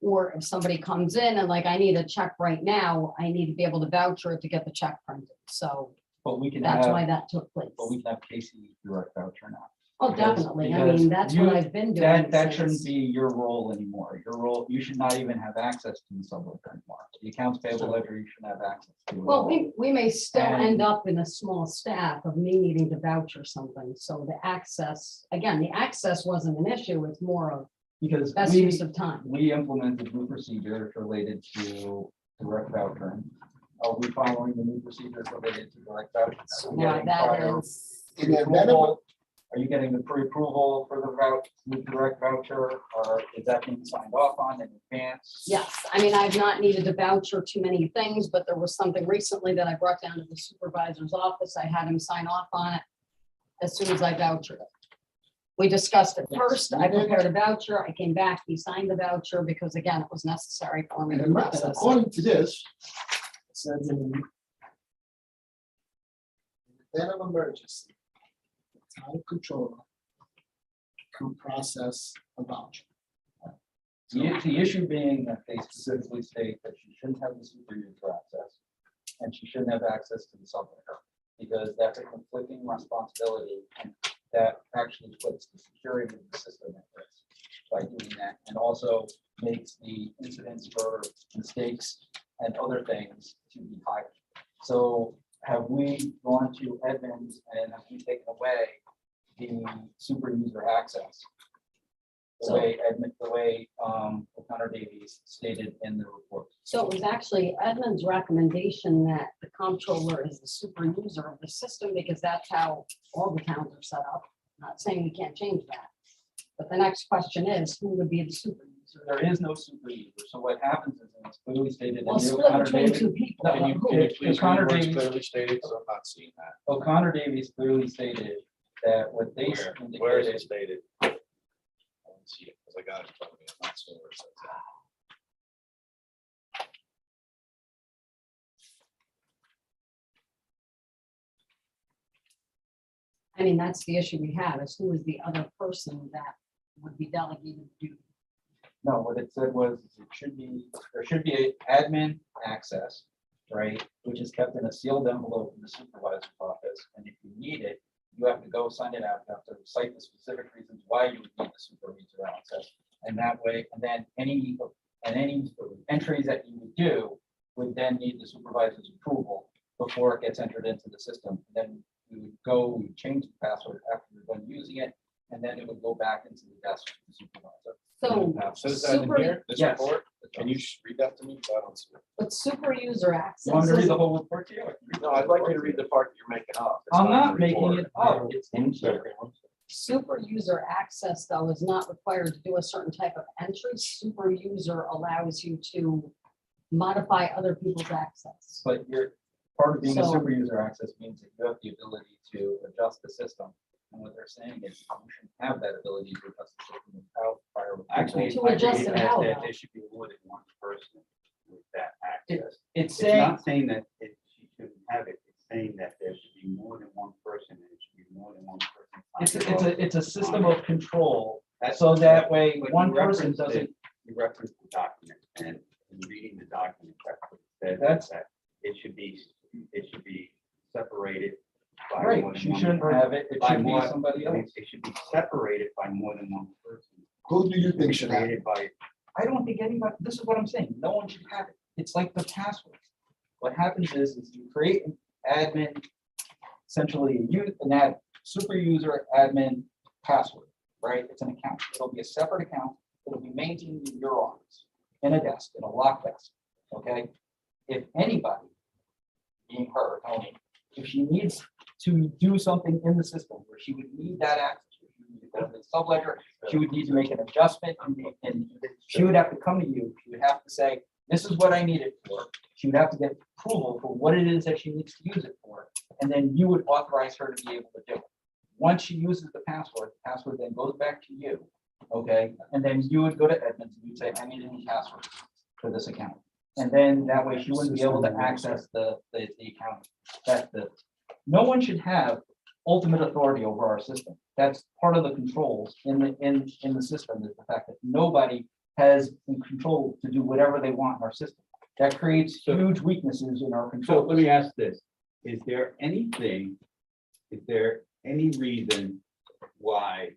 Or if somebody comes in and like, I need a check right now, I need to be able to voucher it to get the check printed. So But we can that's why have, that took place. but we can have Casey direct voucher now. Oh, because- definitely. I because mean, that's what you- I've been doing. That shouldn't since- be your role anymore. Your role, you should not even have access to the subledger anymore. The accounts payable ledger, you shouldn't have access to. at Well, all. we may still And- end up in a small staff of me needing to voucher something. So the access, again, the access wasn't an issue. It's more of Because best we, use of time. we implemented new procedures related to direct vouchering. Are we following the new procedures related to direct vouchering? Are we Yeah, getting that prior is, In the approval? Are you getting the pre-approval for the the direct voucher, or is that being signed off on in advance? yes. I mean, I've not needed to voucher too many things, but there was something recently that I brought down to the supervisor's office. I had him sign off on it as soon as I vouchered it. We discussed it Yes, first. we I did. prepared a voucher. I came back, he signed the voucher because again, it was necessary for me to And process it. according to this, it says in the event of emergency, the town controller can process a voucher. The issue being that they specifically state that she shouldn't have the super user access, and she shouldn't have access to the subledger, because that's a conflicting responsibility, and that actually puts the security of the system at risk by doing that, and also makes the incidence for mistakes and other things to be higher. So have we gone to Edmonds and have we taken away the super user access? The way Edmund, the way O'Connor Davies stated in the report. So it was actually Edmund's recommendation that the comptroller is the super user of the system because that's how all the towns are set up. Not saying we can't change that. But the next question is, who would be the super user? There is no super user. So what happens is, and it's clearly stated in Well, the split O'Connor between Davies. two people. No, Can you Okay, please O'Connor read where it's Davies, clearly stated? 'Cause I'm not seeing that. O'Connor Davies clearly stated that what they Where is it indicated, stated? I don't see it, because I got it in front of me. I'm not seeing where it says that. I mean, that's the issue we have, is who is the other person that would be delegated to do. no, what it said was it should be, there should be a admin access, right? Which is kept in a sealed envelope in the supervisor's office. And if you need it, you have to go sign it out. You have to cite the specific reasons why you would need the super user access. And that way, and then any entries that you would do would then need the supervisor's approval before it gets entered into the system. And then we would change the password after we're done using it, and then it would go back into the desk of the supervisor. So, Says that in Super- here, this Yes. report? Can you read that to me? I don't see it. but super user access. You want me to read is- the whole report to you? I can read the No, whole I'd like you to report read the part that you're making up. It's I'm in not the making report. it up. It's in here. Super user access, though, is not required to do a certain type of entry. Super user allows you to modify other people's access. But you're, part of being a So- super user access means that you have the ability to adjust the system. And what they're saying is you should have that ability to adjust the system without prior. approval. Actually, To I adjust believe it how, that though? there should be more than one person with that access. It's It's saying, not saying that she shouldn't have it, it's saying that there should be more than one person, and it should be more than one person. it's a system of control, That's- so that way But one you person referenced it- doesn't, You referenced the document, and in reading the document, that's what it says, That's- that it should be separated by more right, than she one shouldn't person. have it, it By should be more- somebody I mean, else. It should be separated by more than one person. Who do you think should have it? Created by, I don't think anybody, this is what I'm saying, no one should have it. It's like the password. What happens is you create an admin, essentially super user admin password, right? It's an account. It'll be a separate account. It'll be maintained in your office, in a desk, in a locked desk, okay? If anybody, being her, Tony, if she needs to do something in the system where she would need that access, if she needed to go to the subledger, she would need to make an adjustment and she would have to come to you. She would have to say, this is what I need it for. She would have to get approval for what it is that she needs to use it for. And then you would authorize her to be able to do it. Once she uses the password then goes back to you. Okay, and then you would go to Edmonds and you'd say, I need a new password for this account. And then that way she wouldn't be able to access the account. No one should have ultimate authority over our system. That's part of the controls in the system, is the fact that nobody has in control to do whatever they want in our system. That creates huge weaknesses in our So control. let me ask this, is there any reason why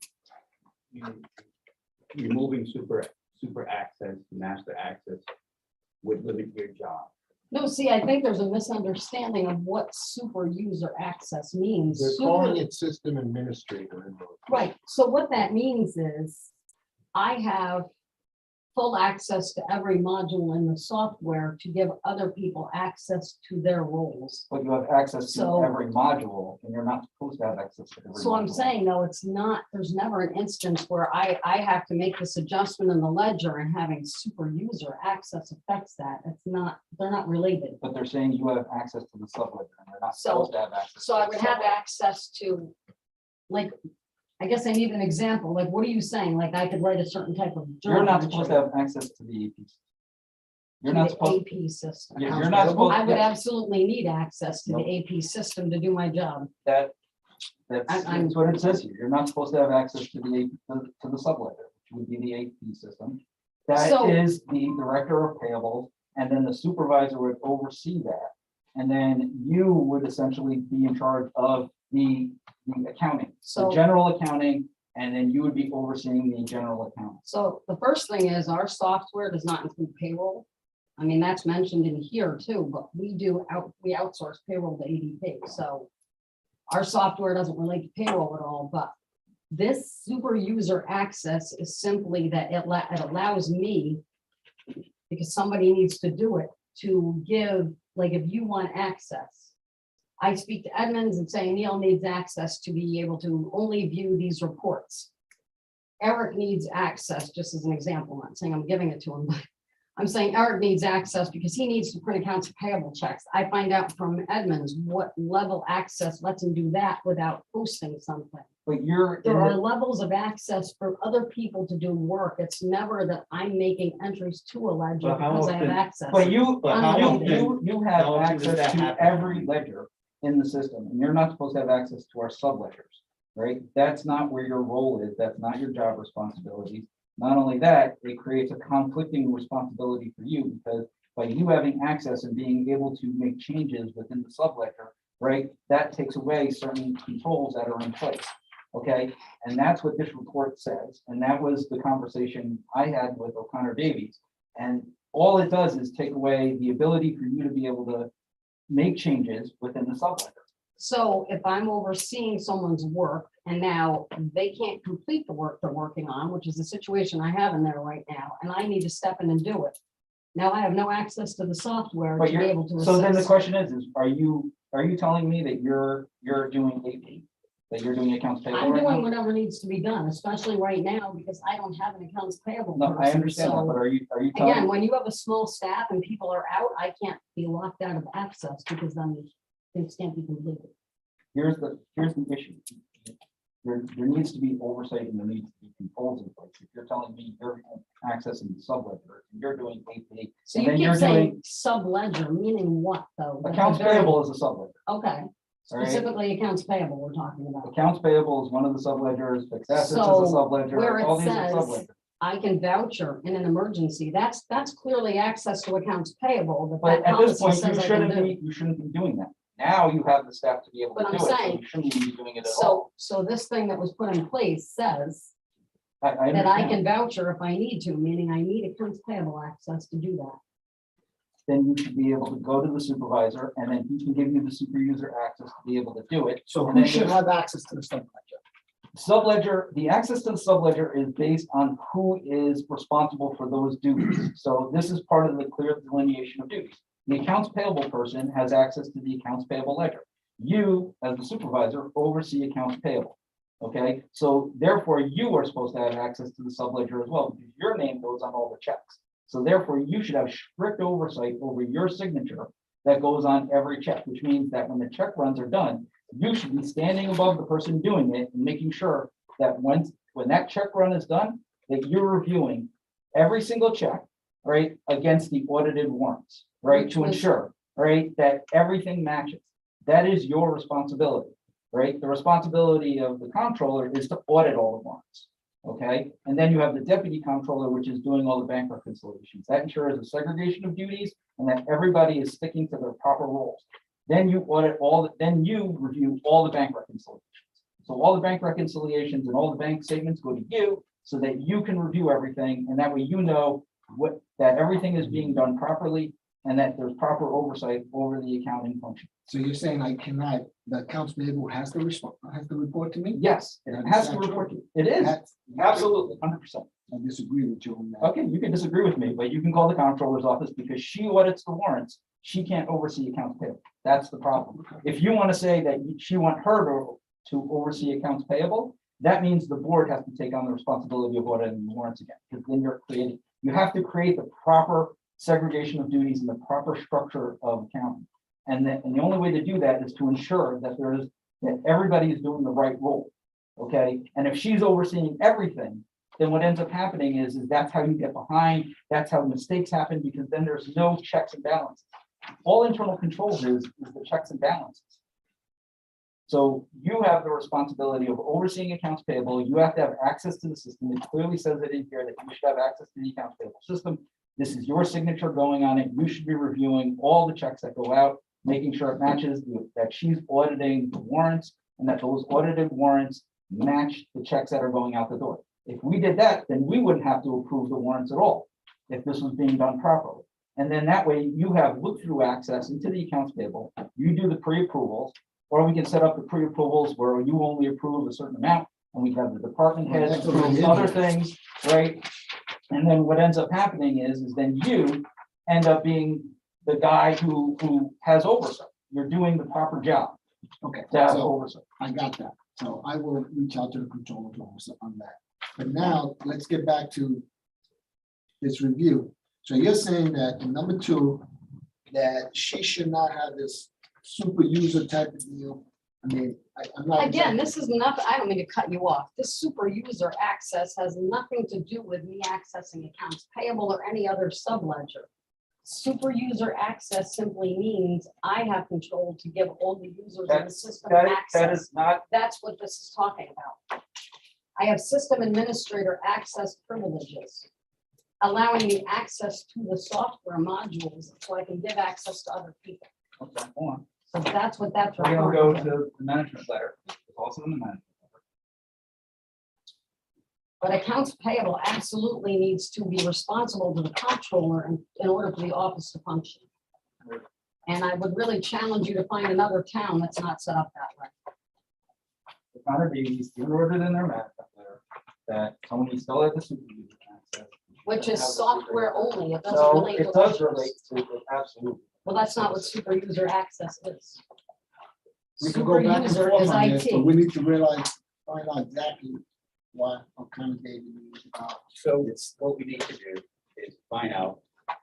removing super access, master access would limit your job? No, see, I think there's a misunderstanding of what super user access means. They're Super- calling it system administrator. in those. Right, so what that means is I have full access to every module in the software to give other people access to their roles. But you have access to So- every module, and you're not supposed to have access to every. So I'm module. saying, no, it's not, there's never an instance where I have to make this adjustment in the ledger and having super user access affects that. It's not, they're not related. But they're saying you have access to the subledger, and you're not So- supposed to have access. So to I the would have subledger. access to, like, I guess I need an example, like, what are you saying? Like, I could write a certain type of. You're not journal supposed to have access to the AP. You're to not the supposed, AP system. you're not supposed. I would yeah, absolutely need access to the Nope. AP system to do my job. That's I'm- that's what it says here. You're not supposed to have access to the, to the subledger, which would be the AP system. That So- is the director of payables, and then the supervisor would oversee that. And then you would essentially be in charge of the accounting, the So, general accounting, and then you would be overseeing the general account. so the first thing is our software does not include payroll. I mean, that's mentioned in here too, but we outsource payroll to ADP, so our software doesn't relate to payroll at all, but this super user access is simply that it allows me, because somebody needs to do it, to give, like, if you want access, I speak to Edmonds and say Neil needs access to be able to only view these reports. Eric needs access, just as an example, I'm not saying I'm giving it to him, but I'm saying Eric needs access because he needs to print accounts payable checks. I find out from Edmonds what level access lets him do that without posting something. But you're, in There are the- levels of access for other people to do work. It's never that I'm making entries to a ledger But how because I have often- access. but you, But how you, often- you have how often does access that to happen? every ledger in the system, and you're not supposed to have access to our subledgers, right? That's not where your role is, that's not your job responsibilities. Not only that, it creates a conflicting responsibility for you, because by you having access and being able to make changes within the subledger, right? That takes away certain controls that are in place, okay? And that's what this report says, and that was the conversation I had with O'Connor Davies. And all it does is take away the ability for you to be able to make changes within the subledger. So if I'm overseeing someone's work and now they can't complete the work they're working on, which is the situation I have in there right now, and I need to step in and do it. Now I have no access to the software But to be you're, able to so then the assess. question is are you telling me that you're doing AP? That you're doing accounts payable? I'm right doing now? whatever needs to be done, especially right now, because I don't have an accounts payable No, I person. understand that, but So are you again, telling, when you have a small staff and people are out, I can't be locked out of access because then things can't be completed. here's the issue. There needs to be oversight and there needs to be controls in place. If you're telling me you're accessing the subledger, and you're doing AP, So and you then keep you're saying doing sub-ledger, meaning what though? That's a accounts very- payable is a subledger. Okay, all right? specifically accounts payable we're talking about. Accounts payable is one of the subledgers, fixed assets is a So, subledger, where it all these are says- subledgers. I can voucher in an emergency. That's clearly access to accounts payable, But that at this policy point, says I can do. you shouldn't be doing that. Now you have the staff to be able to But do I'm it, so saying- you shouldn't even be doing it at all. So this thing that was put in place says I that I understand. can voucher if I need to, meaning I need accounts payable access to do that. Then you should be able to go to the supervisor and then he can give you the super user access to be able to do it. So And who then should you- have access to the subledger? Subledger, the access to the subledger is based on who is responsible for those duties. So this is part of the clear delineation of duties. The accounts payable person has access to the accounts payable ledger. You, as the supervisor, oversee accounts payable. Okay, so therefore you are supposed to have access to the subledger as well, because your name goes on all the checks. So therefore you should have strict oversight over your signature that goes on every check, which means that when the check runs are done, you should be standing above the person doing it and making sure that when that check run is done, that you're reviewing every single check, right, against the audited warrants, right, to ensure, right, that everything matches. That is your responsibility, right? The responsibility of the comptroller is to audit all the warrants, Okay, and then you have the deputy comptroller, which is doing all the bank reconciliations. That ensures a segregation of duties and that everybody is sticking to their proper roles. Then you audit then you review all the bank reconciliations. So all the bank reconciliations and all the bank statements go to you so that you can review everything, and that way you know that everything is being done properly and that there's proper oversight over the accounting function. So you're saying I cannot, the accounts payable has to respond, has to report to me? Yes, it has to report to you. It is, That's- absolutely, 100%. I disagree with you on that. Okay, you can disagree with me, but you can call the comptroller's office because she audits the warrants. She can't oversee accounts payable. That's the problem. If you want to say that she want her to oversee accounts payable, that means the board has to take on the responsibility of auditing the warrants again. Because then you have to create the proper segregation of duties and the proper structure of accounting. And the only way to do that is to ensure that that everybody is doing the right role. Okay, and if she's overseeing everything, then what ends up happening is that's how you get behind, that's how mistakes happen, because then there's no checks and balances. All internal controls is the checks and balances. So you have the responsibility of overseeing accounts payable. You have to have access to the system. It clearly says it in here that you should have access to the accounts payable system. This is your signature going on it. You should be reviewing all the checks that go out, making sure it matches, that she's auditing the warrants and that those audited warrants match the checks that are going out the door. If we did that, then we wouldn't have to approve the warrants at all, if this was being done properly. And then that way you have look-through access into the accounts payable, you do the pre-approvals, or we can set up the pre-approvals where you only approve a certain amount, and we have the department heads That's approve already in other there. things, right? And then what ends up happening is then you end up being the guy who has oversight. You're doing the proper job Okay, to have so oversight. I got that. So I will reach out to the controller's office on that. But now let's get back to this review. So you're saying that in number 2, that she should not have this super user type of deal. I mean, I'm not. Again, this is nothing, I don't mean to cut you off. This super user access has nothing to do with me accessing accounts payable or any other subledger. Super user access simply means I have control to give all the users in the system That access. is not, That's what this is talking about. I have system administrator access privileges, allowing me access to the software modules so I can give access to other people. okay, hold on. So that's what that's We're gonna go referring to. to the management letter. It's also in the management letter. But accounts payable absolutely needs to be responsible to the comptroller in order for the office to function. And I would really challenge you to find another town that's not set up that way. The Connor Davies, even ordered in their management letter, that someone still has the super user access. Which is software only, it doesn't So relate to. it does ledgers. relate to, it, absolutely. Well, that's not what super user access is. We can Super go back and user forth is on this, but IT. we need to find out exactly what kind of data we use. So it's, what we need to do is find out I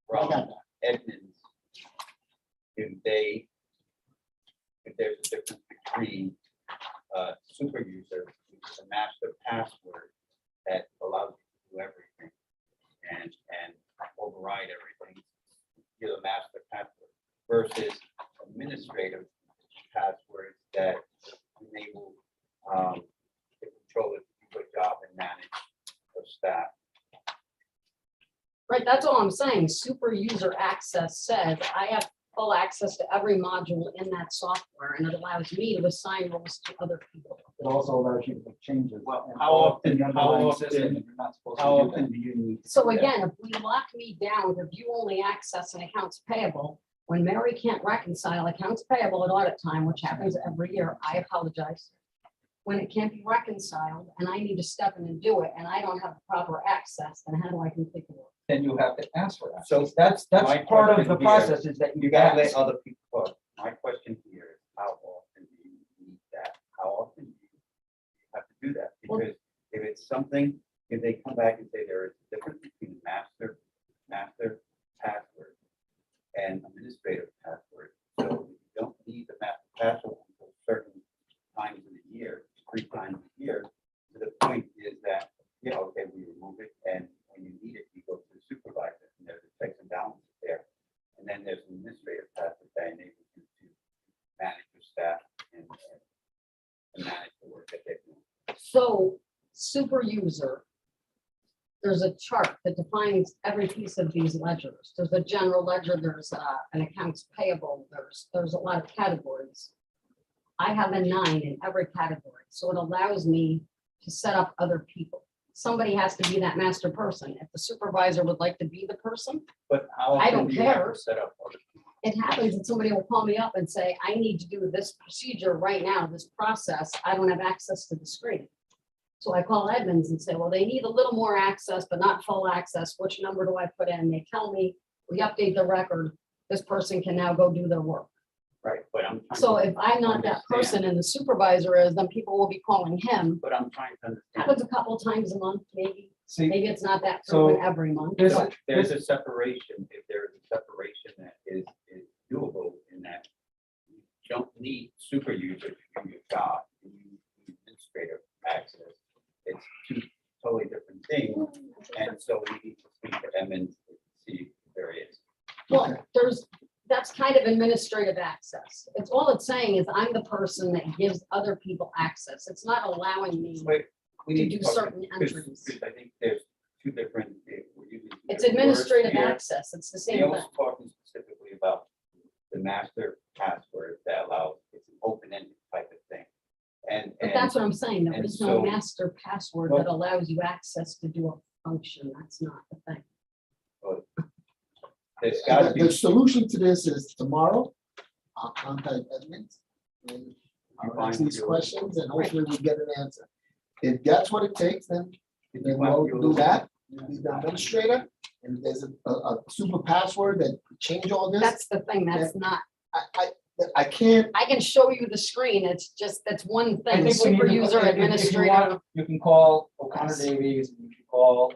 from got that. Edmonds, if there's a difference between super user, which is a master password that allows you to do everything and override everything, you're the master password, versus administrative passwords that enable the controller to do a good job and manage the staff. Right, that's all I'm saying. Super user access says I have full access to every module in that software, and it allows me to assign roles to other people. It also allows you to make changes. Well, and how all often- the underlying how system, often- and you're not supposed to How do that. often do you need? to So do that? again, if we lock me down to view only access and accounts payable, when Mary can't reconcile accounts payable at audit time, which happens every year, I apologize. When it can't be reconciled and I need to step in and do it, and I don't have the proper access, then how do I configure it? Then you have to ask for that. So That's my part of question the here, process is that You you gotta let ask. other people talk. My question here is, how often do you need that? How often do you have to do that? Well- Because if it's something, if they come back and say there is a difference between master password and administrative password, so you don't need the master password until certain times in the year, 3 times a year, to the point is that, yeah, okay, we remove it, and when you need it, you go to the supervisor, and there's a checks and balances there. And then there's an administrative password that enables you to manage your staff and manage the work that they're doing. So super user, there's a chart that defines every piece of these ledgers. There's a general ledger, there's an accounts payable, there's a lot of categories. I have a 9 in every category, so it allows me to set up other people. Somebody has to be that master person. If the supervisor would like to be the person, But how I often don't do you have care. to set up? other- it happens that somebody will call me up and say, I need to do this procedure right now, this process. I don't have access to the screen. So I call Edmonds and say, well, they need a little more access, but not full access. Which number do I put in? They tell me, we update the record. This person can now go do their work. Right, but I'm. trying So to if I'm not that understand. person and the supervisor is, then people will be calling him. But I'm trying to understand. Happens a couple times a month, maybe. See, Maybe it's not that So- frequent every month. this, but There's a separation, if there is a separation that is doable in that you don't need super user to do your job, you need administrative access. It's two totally different things, and so we need to speak to them and see if there is. Well, that's kind of administrative access. It's all it's saying is I'm the person that gives other people access. It's not allowing me. Wait, we To need do talk- certain because- entries. because I think there's two different. we're using two It's different words administrative here. access. It's the same Neil thing. was talking specifically about the master password that allows, it's an open-ended type of thing. And, But that's what I'm saying. There and is no so- master password that allows you access to do a function. That's not the thing. there's gotta The be, solution to this is tomorrow, I'll contact Edmonds and I'll find ask these your- questions and hopefully we get an answer. If that's what it takes, then if you then find we'll your- do that. We'll be the administrator, and if there's a super password that change all this. That's the thing. That's not, I can't, I can show you the screen. It's just, that's one I thing. think we need Super to- user if you administrator. want, You can call O'Connor Yes. Davies, and you should call,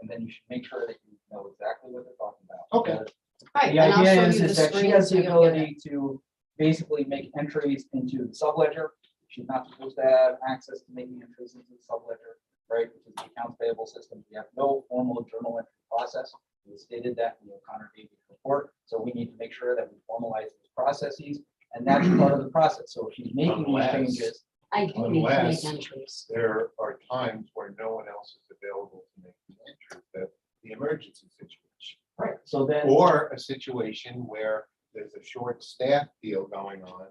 and then you should make sure that you know exactly what they're talking about. Okay. Because Right, The and I'll idea show is you the that she screen has so the you'll get it. ability to basically make entries into the subledger. She's not supposed to have access to making entries into the subledger, right, which is the accounts payable system. We have no formal journal entry process. We stated that in the O'Connor Davies report, so we need to make sure that we formalize these processes, and that's part of the process. So if she's making these Unless- changes, I do need to make Unless- entries. There are times where no one else is available to make the entry, that the emergency situation. right, so then. Or a situation where there's a short staff deal going on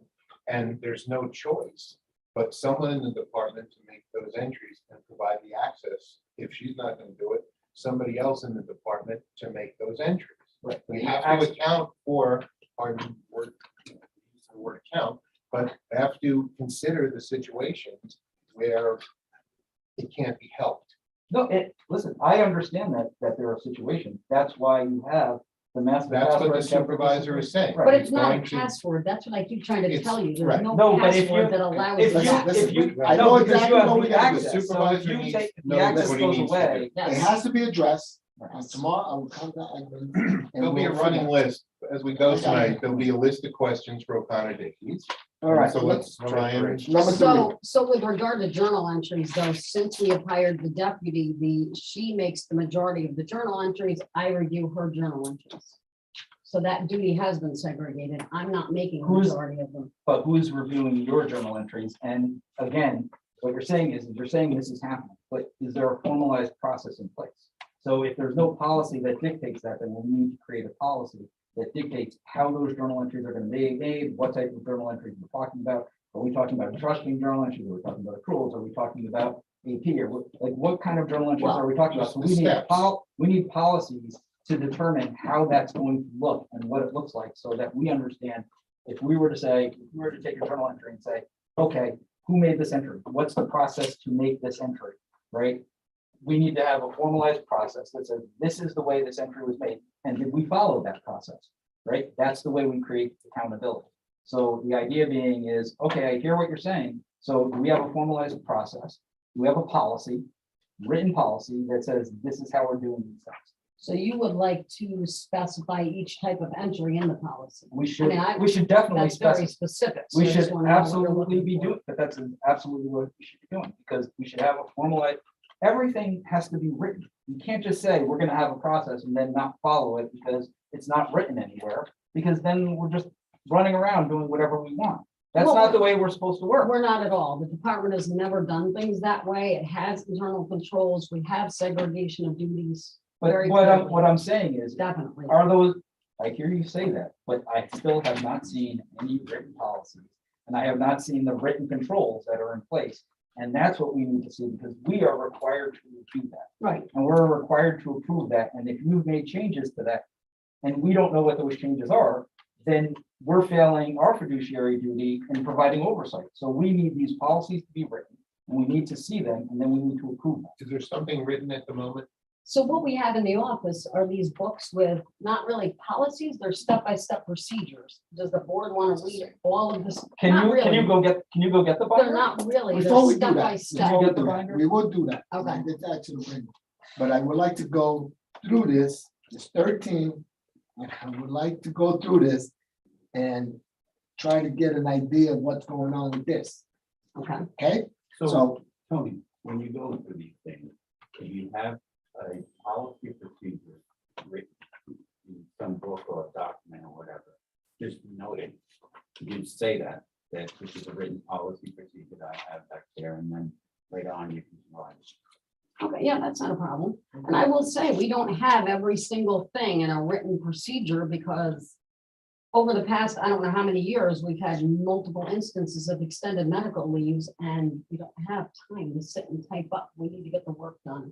and there's no choice. But someone in the department to make those entries and provide the access. If she's not gonna do it, somebody else in the department to make those entries. Right. We have to account for our word, use the word account, but have to consider the situations where it can't be helped. No, listen, I understand that there are situations. That's why you have the master. That's what the password supervisor is saying. Right. But it's not a Going to- password. That's what I keep trying to It's- tell you. There's right. no No, but if password you- that allows. If us you, access. if you, I no, know because exactly you have what we the gotta do. access, so if Supervisor you needs say, to the know access what he goes needs to do. away. It Yes. has to be addressed. Tomorrow I will contact Edmonds. and There'll be a we'll running figure- list as we go Okay. tonight. There'll be a list of questions for O'Connor Davies. All right. So let's try and. Number three. So with regard to journal entries, though, since we have hired the deputy, she makes the majority of the journal entries. I review her journal entries. So that duty has been segregated. I'm not making the Who's- majority of them. But who's reviewing your journal entries? And again, what you're saying is, you're saying this is happening, but is there a formalized process in place? So if there's no policy that dictates that, then we need to create a policy that dictates how those journal entries are going to be made, what type of journal entries we're talking about. Are we talking about trusting journal entries? Are we talking about accruals? Are we talking about AP? Or what kind of journal entries are we talking about? just So the we need steps. we need policies to determine how that's going to look and what it looks like, so that we understand. If we were to take a journal entry and say, okay, who made this entry? What's the process to make this entry, right? We need to have a formalized process that says, this is the way this entry was made, and did we follow that process, right? That's the way we create accountability. So the idea being is, okay, I hear what you're saying. So do we have a formalized process? Do we have a policy, written policy that says, this is how we're doing these things? So you would like to specify each type of entry in the policy? We should, mean, I- we should definitely That's very specify. specific. so We I just should wanna know what you're absolutely looking be for. doing, but that's absolutely what we should be doing, because we should have a formalized, everything has to be written. You can't just say, we're gonna have a process and then not follow it because it's not written anywhere, because then we're just running around doing whatever we want. That's Well, not the way we're supposed to work. We're not at all. The department has never done things that way. It has internal controls. We have segregation of duties. But very what clearly. I'm saying is, Definitely. are those, I hear you say that, but I still have not seen any written policies. And I have not seen the written controls that are in place. And that's what we need to see, because we are required to review that. Right. And we're required to approve that. And if you've made changes to that, and we don't know what those changes are, then we're failing our fiduciary duty in providing oversight. So we need these policies to be written, and we need to see them, and then we need to approve them. Is there something written at the moment? So what we have in the office are these books with not really policies, they're step-by-step procedures. Does the board want to read all of this? Not Can you really. go get the binder? They're not really, Before they're we do that, step-by-step. Did you get the we binder? will do that. Okay. I'll get that to the ring. But I would like to go through this, it's 13, and I would like to go through this and try to get an idea of what's going on with this, Okay. okay? So, So, Tony, when you go through these things, do you have a policy procedure written in some book or a document or whatever? Just note it. You say that this is a written policy procedure that I have back there, and then later on you can write. Okay, yeah, that's not a problem. And I will say, we don't have every single thing in a written procedure because over the past, I don't know how many years, we've had multiple instances of extended medical leaves and we don't have time to sit and type up. We need to get the work done.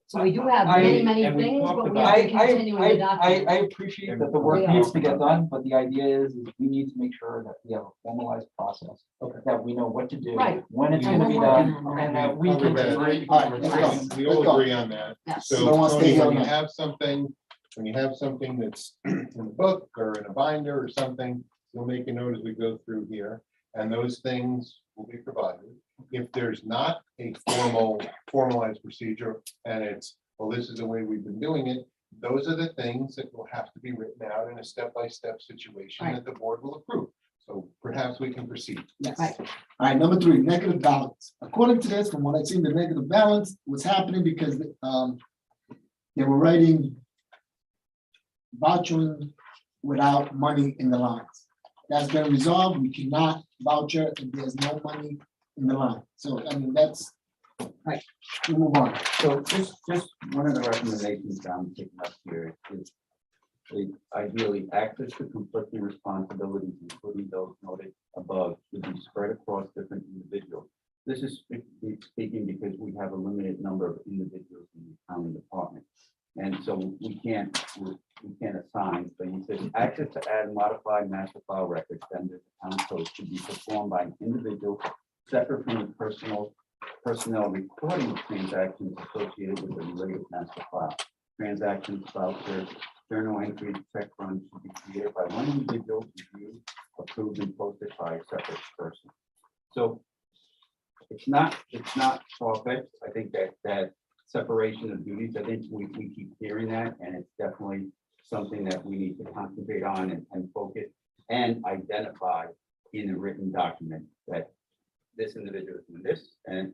So we do have many and we things, talked but we about- have to continue in the document. I appreciate that the work needs to get done, but the idea is we need to make sure that we have a formalized process. That we know what to do, Right. when it's And gonna be we're working done, on that. and that we I'll can. go back. all right, let's go. We all Let's go. agree on that. Yes. So Don't wanna stay Tony, here when you all night. have something, that's in the book or in a binder or something, you'll make a note as we go through here, and those things will be provided. If there's not a formalized procedure and it's, well, this is the way we've been doing it, those are the things that will have to be written out in a step-by-step situation Right. that the board will approve. So perhaps we can proceed. Yes. Right. All right, number 3, negative balance. According to this, from what I've seen, the negative balance was happening because they were writing vouchering without money in the lines. That's been resolved. We cannot voucher if there's no money in the line. So, I mean, that's right. We move on. So just one of the recommendations I'm picking up here is ideally access to conflicting responsibilities, including those noted above, should be spread across different individuals. This is speaking because we have a limited number of individuals in the accounting department. And so we can't assign, so you said access to add modified master file records, then the town code should be performed by an individual separate from the personnel recording of transactions associated with the related master file. Transactions, vouchers, journal entries, check runs should be created by one individual, reviewed, approved, and posted by a separate person. So it's not far-fetched. I think that separation of duties, I think we keep hearing that, and it's definitely something that we need to concentrate on and focus and identify in a written document that this individual is doing this and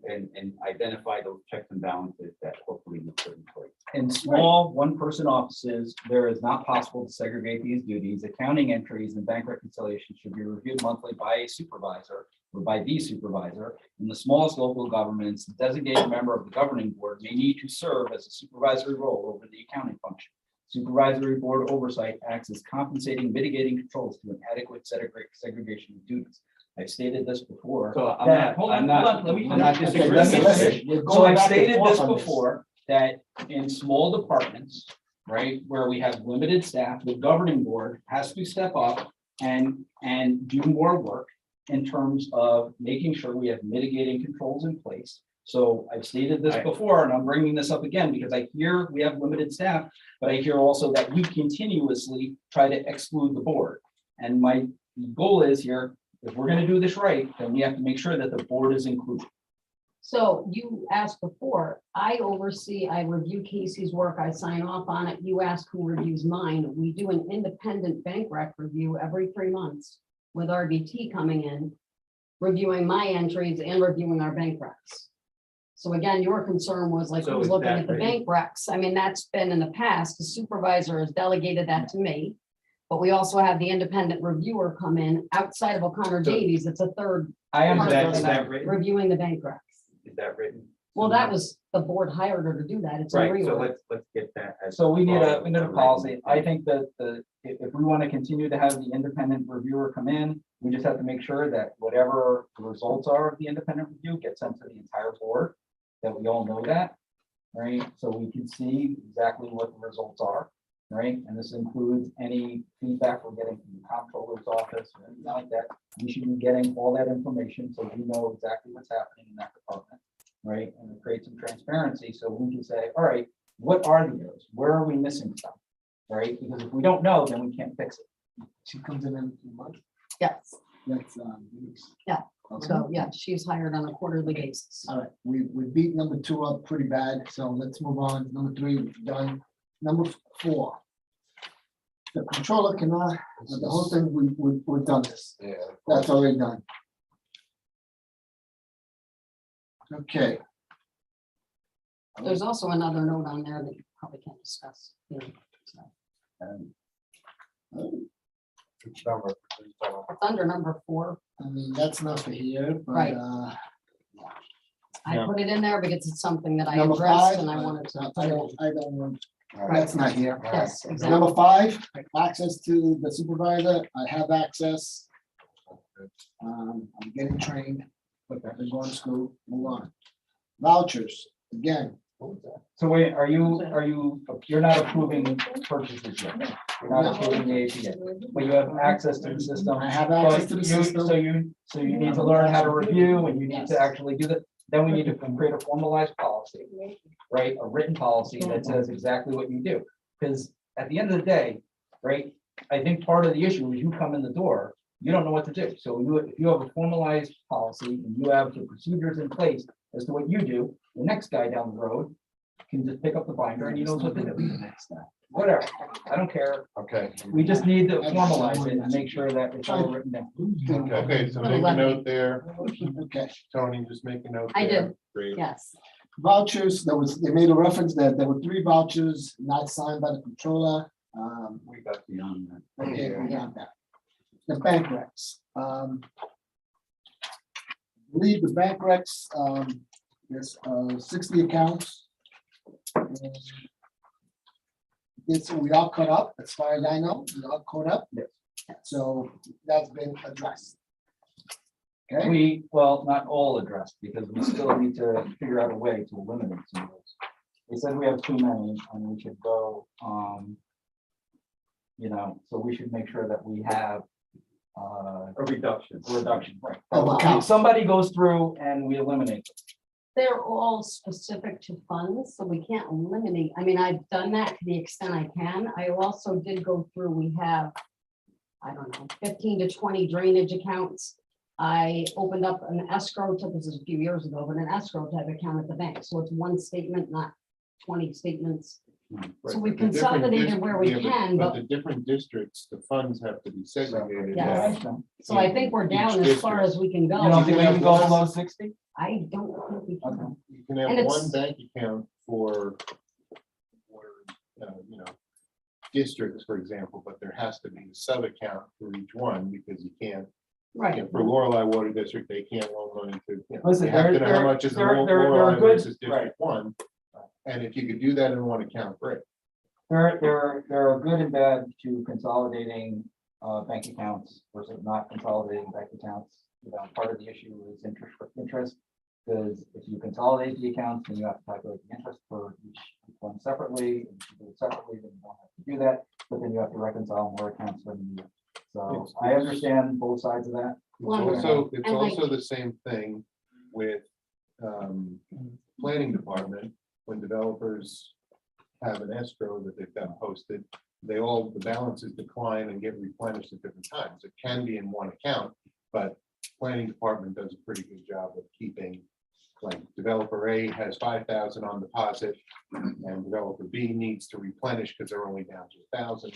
identify those checks and balances that hopefully we put in place. In small one-person offices, there is not possible to segregate these duties. Accounting entries and bank reconciliations should be reviewed monthly by a supervisor or by the supervisor. In the smallest local governments, the designated member of the governing board may need to serve as a supervisory role over the accounting function. Supervisory board oversight acts as compensating, mitigating controls to an adequate segregation of duties. I've stated this before. So Hold on, let me I'm not finish. disagreeing. Let me Listen, finish. we're So going I've back and stated forth this on before, that in small departments, right, where we have limited staff, the governing board has to step up and do more work in terms of making sure we have mitigating controls in place. So I've stated this before, and I'm bringing this up again because I hear we have limited staff, but I hear also that we continuously try to exclude the board. And my goal is here, if we're gonna do this right, then we have to make sure that the board is included. So you asked before, I review Casey's work, I sign off on it. You ask who reviews mine. We do an independent bank rec review every 3 months with RBT coming in, reviewing my entries and reviewing our bank recs. So again, your concern was like, So who's is looking that at the ready? bank recs? I mean, that's been in the past. The supervisor has delegated that to me. But we also have the independent reviewer come in outside of O'Connor Davies. It's a third I Is understand that that. written? reviewing the bank recs. Is that written? Well, that was, the board hired her to do that. It's a Right, so reorg. let's get that. as So we need part we need a of policy. I written- think that if we want to continue to have the independent reviewer come in, we just have to make sure that whatever the results are of the independent review gets sent to the entire board, that we all know that, right? So we can see exactly what the results are, right? And this includes any feedback we're getting from the comptroller's office or anything like that. We should be getting all that information so we know exactly what's happening in that department, right? And it creates some transparency so we can say, all right, what are the errors? Where are we missing stuff? Right? Because if we don't know, then we can't fix it. She comes in every 2 months. Yes, That's, Denise. Yeah. Okay. so yeah, she's hired on a quarterly basis. All right, we beat number 2 up pretty bad, so let's move on. Number 3, we've done. Number 4. The controller cannot, the whole thing, we've done this. Yeah. That's already done. Okay. There's also another note on there that you probably can't discuss. here, so. Which number? It's under number 4. I mean, that's not for here, but, Right. I Yeah. put it in there because it's something that I number addressed 5. and I wanted to. I don't want, Right. that's not here. Yes, exactly. Number 5, access to the supervisor. I have access. I'm getting trained, but I've been going to school. Move on. Vouchers, again. So wait, you're not approving purchases yet. You're not approving the APA, but you have access to the system. I have access But to the you- system. So you need to learn how to review and you need to actually do that. Then we need to create a formalized policy, right? A written policy that says exactly what you do. Because at the end of the day, right, I think part of the issue is you come in the door, you don't know what to do. So if you have a formalized policy and you have the procedures in place as to what you do, the next guy down the road can just pick up the binder and he knows what to do. Whatever, I don't care. Okay. We just need to formalize it and make sure that it's all written down. Okay, so make a note there. Okay, Tony, just make a note. I there. did. Great. Yes, vouchers, they made a reference that there were 3 vouchers not signed by the controller. We got beyond that. Okay, we got that. The bank recs. Believe the bank recs, there's 60 accounts. And It's, we all caught up, as far as I know, we all caught up. Yes. So that's been addressed. Okay, Well, not all addressed, because we still need to figure out a way to eliminate some of those. They said we have too many and we should go, so we should make sure that we have A reduction. a reduction, right? Oh, okay. Somebody goes through and we eliminate. they're all specific to funds, so we can't eliminate. I mean, I've done that to the extent I can. I also did go through, we have, I don't know, 15 to 20 drainage accounts. I opened up an escrow, this is a few years ago, but an escrow type account at the bank. So it's one statement, not 20 statements. So we Right, but the different consolidated where we yeah, can, But but the different districts, the funds have to be segregated. Yes. now. so I think we're down Each as far as we can go. You don't think we can go below 60? I don't think we can. You can And have it's- one bank account for, districts, for example, but there has to be a sub-account for each one, because you can't, Right. for Lorelei Water District, they can't loan money to, Listen, they have to know how they're- much is in they're- they're Lorelei good- versus right. District 1. And if you could do that in one account, great. There are good and bad to consolidating bank accounts versus not consolidating bank accounts. Part of the issue is interest, because if you consolidate the accounts, then you have to calculate the interest for each one separately. And if you do it separately, then you don't have to do that, but then you have to reconcile more accounts for the year. So I understand both sides of that. Well, It's and like- also the same thing with planning department, when developers have an escrow that they've got posted, the balances decline and get replenished at different times. It can be in one account, but planning department does a pretty good job of keeping, like, developer A has 5,000 on deposit and developer B needs to replenish because they're only down to 1,000.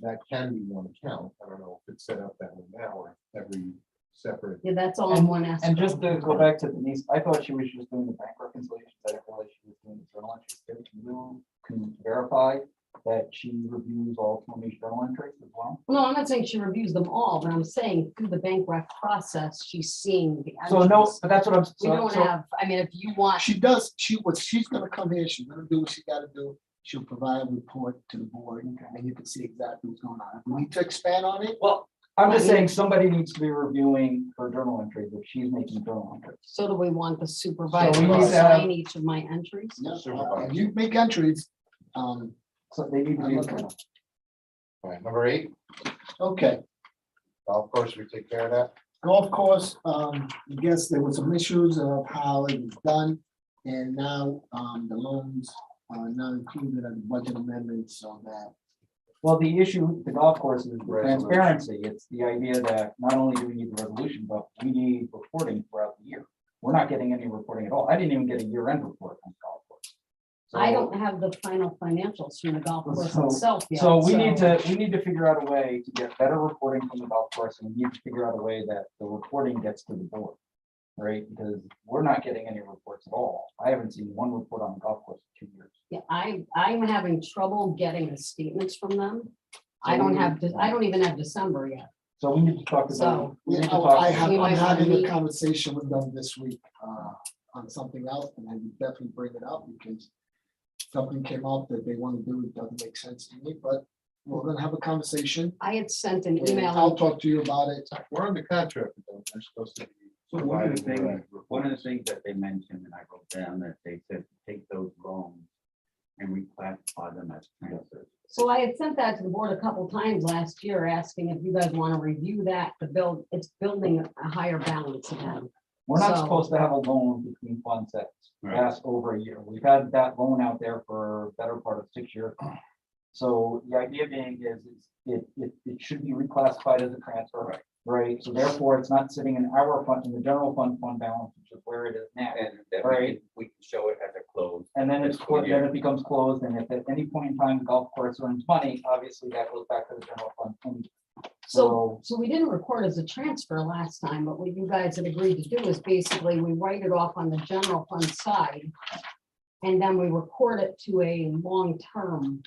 That can be one account. I don't know if it's set up that way now or every separate. Yeah, that's all in one escrow. And just to go back to Denise, I thought she was just doing the bank reconciliations. I didn't realize she was doing the journal entries too. You can verify that that she reviews all Tony's journal entries as well? No, I'm not saying she reviews them all, but I'm saying through the bank rec process, she's seeing the. So no, entries. but that's what I'm. We don't have, I mean, if you want, She does, what she's gonna come here, she's gonna do what she gotta do. She'll provide a report to the board, and you can see exactly what's going on. If we need to expand on it, Well, I'm just saying somebody needs to be reviewing her journal entries if she's making journal entries. so do we want the supervisor we to need to have- sign each of my entries? yeah, Supervisor. if you make entries, So they need to be. Okay. All right, number 8, okay. golf course, we take care of that. Golf course, I guess there were some issues of how it was done, and now, the loans are not included in the budget amendments on that. Well, the issue with the golf course is the Resolution. transparency. It's the idea that not only do we need the resolution, but we need reporting throughout the year. We're not getting any reporting at all. I didn't even get a year-end report on the golf course. I So- don't have the final financials from the golf course So- itself yet. So we need to figure out a way to get better reporting from the golf course, and we need to figure out a way that the reporting gets to the board. Right, because we're not getting any reports at all. I haven't seen one report on the golf course in 2 years. Yeah, I'm having trouble getting the statements from them. I don't even have December yet. So we need to talk to them. So- We need to Yeah, talk to You I'm might having wanna a meet- conversation with them this week, on something else, and I would definitely bring it up because something came up that they want to do, it doesn't make sense to me, but we're gonna have a conversation. I had sent an And email. I'll talk to you about it. We're under contract with them. They're supposed to be. So one of the providing things, one of the things that they mentioned, and I wrote down that they said, take those loans and reclassify them as transfers. So I had sent that to the board a couple times last year, asking if you guys want to review that to build, it's building a higher balance again. We're not So- supposed to have a loan between fund sets. Right. That's over a year. We've had that loan out there for a better part of 6 years. So the idea being is it should be reclassified as a transfer, right? So therefore, it's not sitting in our fund, in the general fund balance, which is where it is now. And that Right. we can show it as a close. And then it's, Fiscal then year. it becomes closed, and if at any point in time the golf course earns money, obviously that goes back to the general fund. And So we didn't record as a transfer last time, but what you guys had agreed to do is basically we write it off on the general fund side. And then we record it to a long-term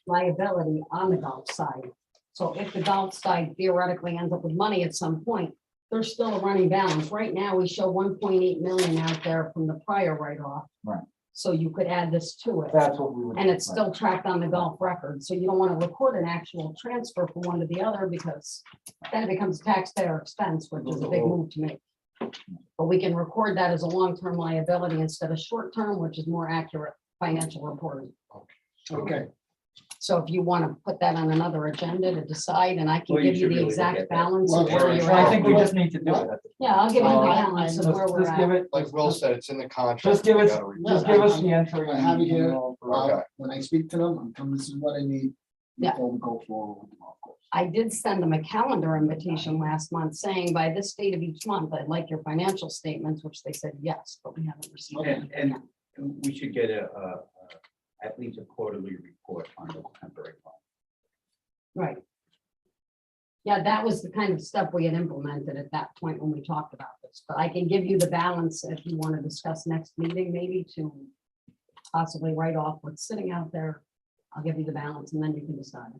liability on the golf side. So if the golf side theoretically ends up with money at some point, there's still a running balance. Right now, we show 1.8 million out there from the prior write-off. Right. So you could add this to it. That's what we would. And it's do, still tracked on the golf record, so you don't want to record an actual transfer from one to the other, because then it becomes a taxpayer expense, which is a big move to make. But we can record that as a long-term liability instead of short-term, which is more accurate financial reporting. Okay, So if you want to put that on another agenda to decide, and I can Well, you give you should the really look exact at that. balance Well, of where you're Right. I at. think we just need to do it. at this Yeah, I'll give you the point. balance of where we're Just give at. it, Like Will said, it's in the contract. just give we us, gotta read just it. give us the entry. I have it and here. we'll- Okay. when I speak to them, I'm telling them this is what I need Yeah. before we go forward with the golf course. I did send them a calendar invitation last month saying by this date of each month, I'd like your financial statements, which they said yes, but we haven't received. And, anything yet. and we should get at least a quarterly report on those temporary loans. Right. Yeah, that was the kind of stuff we had implemented at that point when we talked about this, but I can give you the balance if you want to discuss next meeting, maybe to possibly write off what's sitting out there. I'll give you the balance and then you can decide.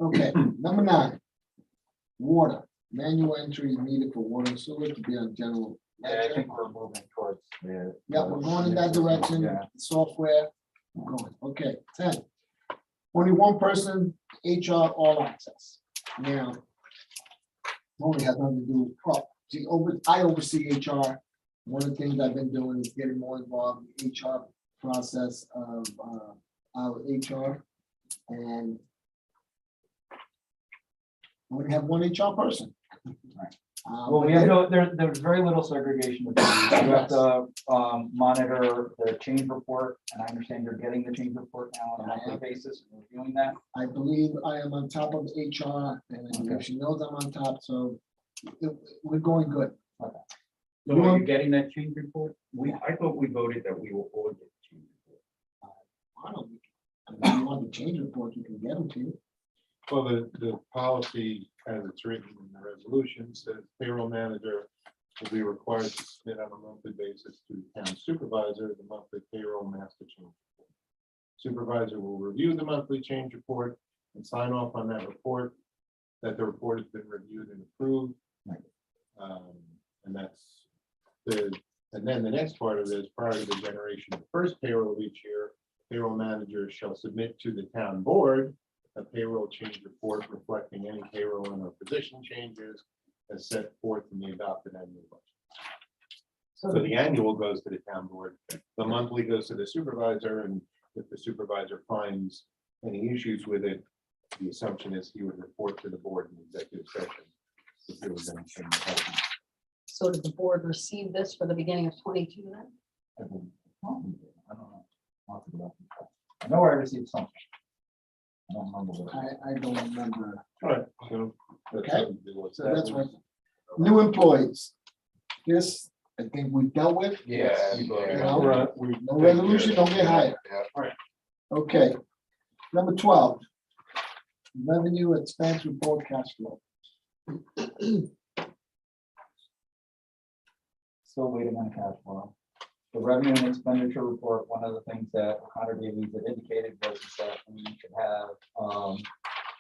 Okay, number 9. Water, manual entries needed for water and sewer to be on general. Yeah, I ledger. think we're moving towards the. Yeah, we're going in that direction, Yeah. software, we're going, okay, 10. Only one person, HR all access. Now. Only has nothing to do, well, see, I oversee HR. One of the things I've been doing is getting more involved in the HR process of our HR. And we have one HR person. Well, we have no, there's very little segregation. of duties. You have to monitor the change report, and I understand you're getting the change report now on a monthly basis, and reviewing that. I believe I am on top of HR, and she knows I'm on top, so we're going good. So are you getting that change report? I thought we voted that we will all get the change report. I don't, if you want the change report, you can get them to you. Well, the policy, as it's written in the resolution, says payroll manager will be required to submit on a monthly basis to the town supervisor the monthly payroll master change. Supervisor will review the monthly change report and sign off on that report, that the report has been reviewed and approved. And that's and then the next part of it is prior to the generation of the first payroll of each year, payroll manager shall submit to the town board a payroll change report reflecting any payroll and or position changes as set forth in the adopted annual budget. So the annual goes to the town board, the monthly goes to the supervisor, and if the supervisor finds any issues with it, the assumption is he would report to the board in executive session. If there was anything. So did the board receive this for the beginning of 22 then? I don't know. I'll have to go back and check. I know I received something. I don't remember what. I don't remember. All right, so. that's Okay, something to do with So that. that's what, new employees. This, I think we've dealt with. Yeah. You know, We- no resolution, don't get hired. Yeah. Okay. Number 12. Revenue expense report cash flow. Still waiting on cash flow. The revenue and expenditure report, one of the things that Connor Davies had indicated was that we should have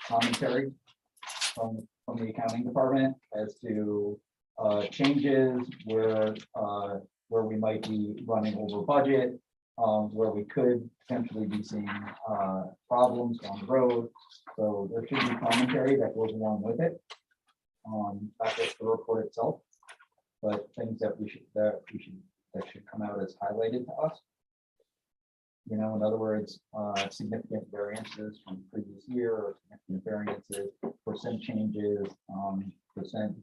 commentary from the accounting department as to changes where we might be running over budget, where we could potentially be seeing problems on the road. So there should be commentary that goes along with it. Not just the report itself, but things that should come out as highlighted to us. You know, in other words, significant variances from previous year or significant variances, percent changes, percent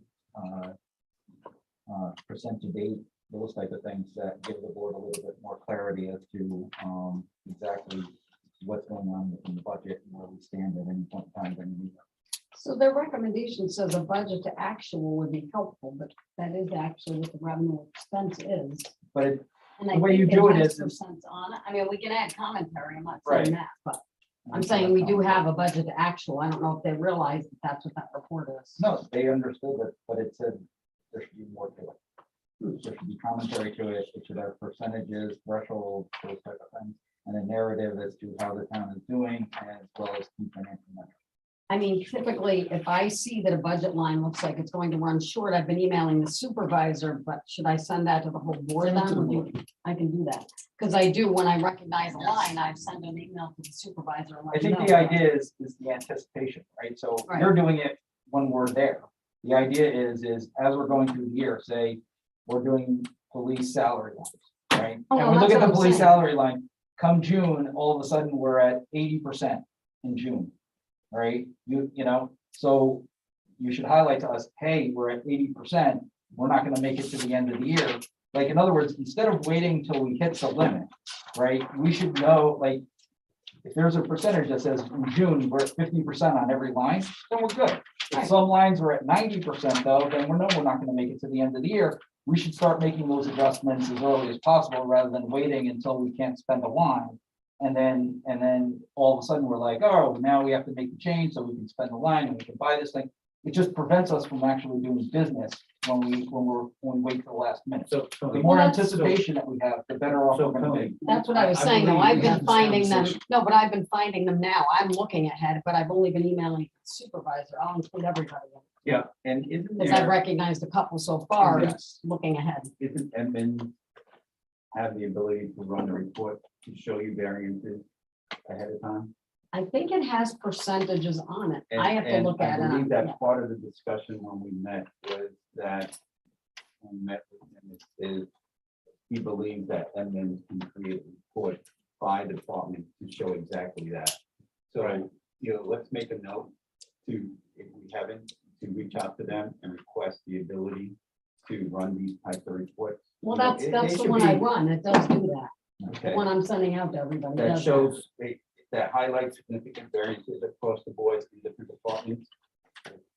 to date, those type of things that give the board a little bit more clarity as to exactly what's going on in the budget and where we stand at any point in time during the year. So their recommendation says a budget to actual would be helpful, but that is actually what the revenue expense is. But it- And I The way you think do it has is- percents on it. I mean, we can add commentary, I'm not Right. saying that, but I'm saying we do have a budget to actual. I don't know if they realize that that's what that report is. No, they understood it, but it said there should be more to it. There should be commentary to it. It should have percentages, thresholds, those type of things, and a narrative as to how the town is doing, as well as key financial measures. I mean, typically, if I see that a budget line looks like it's going to run short, I've been emailing the supervisor, but should I send that to the whole board Send it to the then? board. I can do that, because I do, when I recognize a line, I've sent an email to the supervisor. and let I think them the know. idea is the anticipation, right? So Right. you're doing it when we're there. The idea is as we're going through the year, say, we're doing police salary lines, right? Oh, And we no, look that's at the what I'm police saying. salary line, come June, all of a sudden, we're at 80% in June. Right? You know, so you should highlight to us, hey, we're at 80%, we're not gonna make it to the end of the year. Like, in other words, instead of waiting till we hit the limit, right, we should know, like, if there's a percentage that says in June, we're at 50% on every line, then we're good. If some lines are at 90% though, then we're not gonna make it to the end of the year. We should start making those adjustments as early as possible, rather than waiting until we can't spend a line. And then all of a sudden, we're like, oh, now we have to make the change so we can spend the line and we can buy this thing. It just prevents us from actually doing business when we wait till the last minute. So. The more Well, that's- anticipation that we have, the better off So, we're gonna be. That's what I was I saying, though. believe I've we been had this finding them, conversation. no, but I've been finding them now. I'm looking ahead, but I've only been emailing the supervisor. I'll include everybody. Yeah, and isn't Because I've there, recognized a couple so far, Yes. looking ahead. isn't Edmund have the ability to run a report to show you variances ahead of time? I think it has percentages on it. I have to And look at I believe it. that's part of the discussion when we met was that when we met with him, is he believes that Edmund can create a report by department to show exactly that. So, you know, let's make a note to, if we haven't, to reach out to them and request the ability to run these types of reports. Well, You know, that's it- the it should one I be- run. It does do that. The Okay. one I'm sending out to everybody. That does shows, that highlights significant variances across the board in different departments.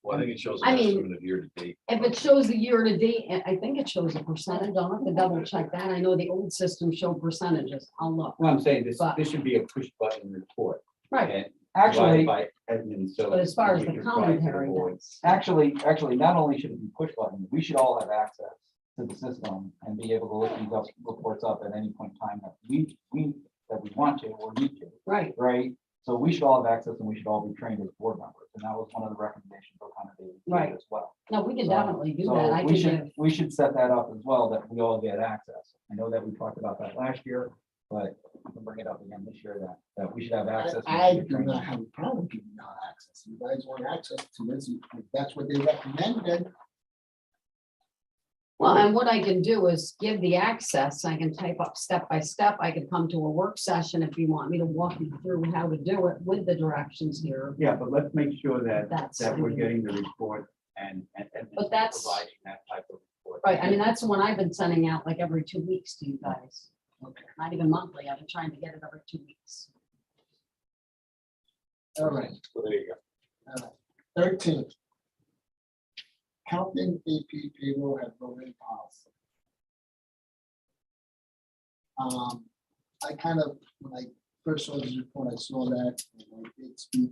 Well, I think it shows I an mean- estimate of year to date. If it shows the year to date, I think it shows a percentage. I'll have to double check that. I know the old system showed percentages. I'll look. Well, I'm saying this, But- this should be a push button report. Right, and Actually, provided By Edmund, so. but as far as we the can provide to the commentary, board. that's. actually, not only should it be push button, we should all have access to the system and be able to look these reports up at any point in time that we want to or need to. Right. right? So we should all have access and we should all be trained as board members, and that was one of the recommendations of kind of David Right. as well. No, we can So- definitely do So that. I we can should, give, we should set that up as well, that we all get access. I know that we talked about that last year, but we can bring it up again this year, that we should have access. we I should be do trained. not have a problem giving out access. You guys want access to this, if that's what they recommend, then well, and what I can do is give the access. I can type up step by step. I could come to a work session if you want me to walk you through how to do it with the directions here. Yeah, but let's make sure that, That's- that we're getting the report and But that's- providing that type of report. Right, I mean, that's the one I've been sending out like every 2 weeks to you guys. Okay. Not even monthly. I've been trying to get it every 2 weeks. all right. So there you go. 13. Counting AP payroll have voting policy. I kind of, when I first saw this report, I saw that, and I did speak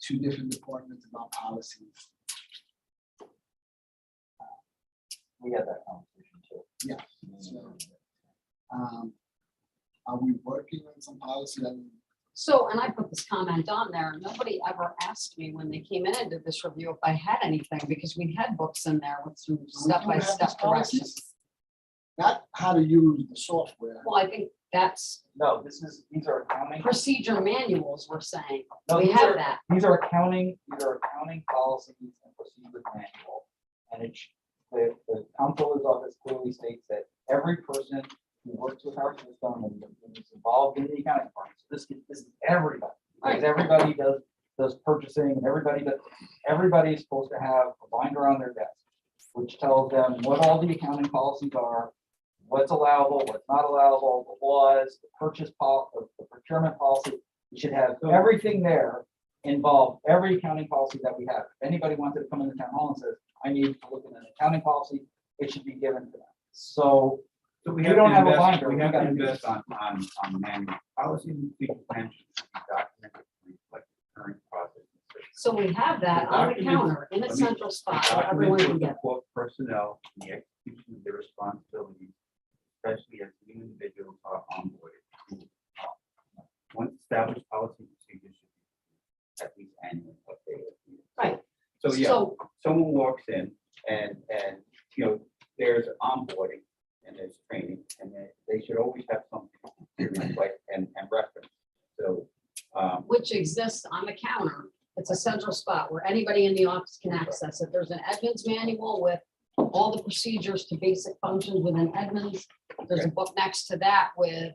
to different departments about policies. We had that conversation too. Yeah. So, are we working on some policy? I mean, So, and I put this comment on there, nobody ever asked me when they came in and did this review if I had anything, because we had books in there with some do have step-by-step these policies? directions. Not how to use the software. Well, I think that's No, these are accounting. procedure manuals, we're saying. No, We these have are- that. These are accounting policies and procedures manual. And it's, the comptroller's office clearly states that every person who works with our system and is involved in the accounting department, so this is everybody. Because Right. everybody does purchasing, and everybody is supposed to have a binder on their desk, which tells them what all the accounting policies are, what's allowable, what's not allowable, the laws, the the procurement policy. You should have everything there involved, every accounting policy that we have. If anybody wanted to come in the town hall and says, I need to look at an accounting policy, it should be given to them. So So we don't to have a invest- binder, We we have to gotta do invest on manual policy and procedure plans should be documented to reflect the current process. So we have that on the counter in a central spot where everyone can get. Support personnel in the execution of their responsibilities, especially as new individuals are onboarded. Once established policy procedures should be at least annually updated. Right. So, yeah, So, someone walks in and, you know, there's onboarding and there's training, and they should always have something to reflect and reference. So, which exists on the counter. It's a central spot where anybody in the office can access it. There's an Edmunds manual with all the procedures to basic functions within Edmunds. There's a book next to that with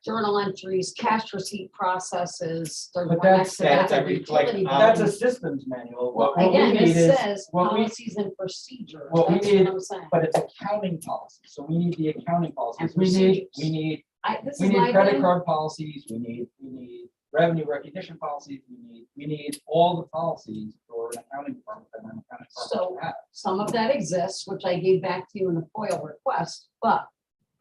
journal entries, cash receipt processes. There's But one next to that's that. every, with utility like, that's a bills. systems manual. Well, What we again, need this is- says what we- policies and procedures. what we That's need- what I'm saying. But it's accounting policy, so we need the accounting policies. And We procedures. need This We is my need credit thing. card policies, we need revenue recognition policies, we need all the policies for an accounting firm and an accounting So- firm. Some of that exists, which I gave back to you in the FOIL request, but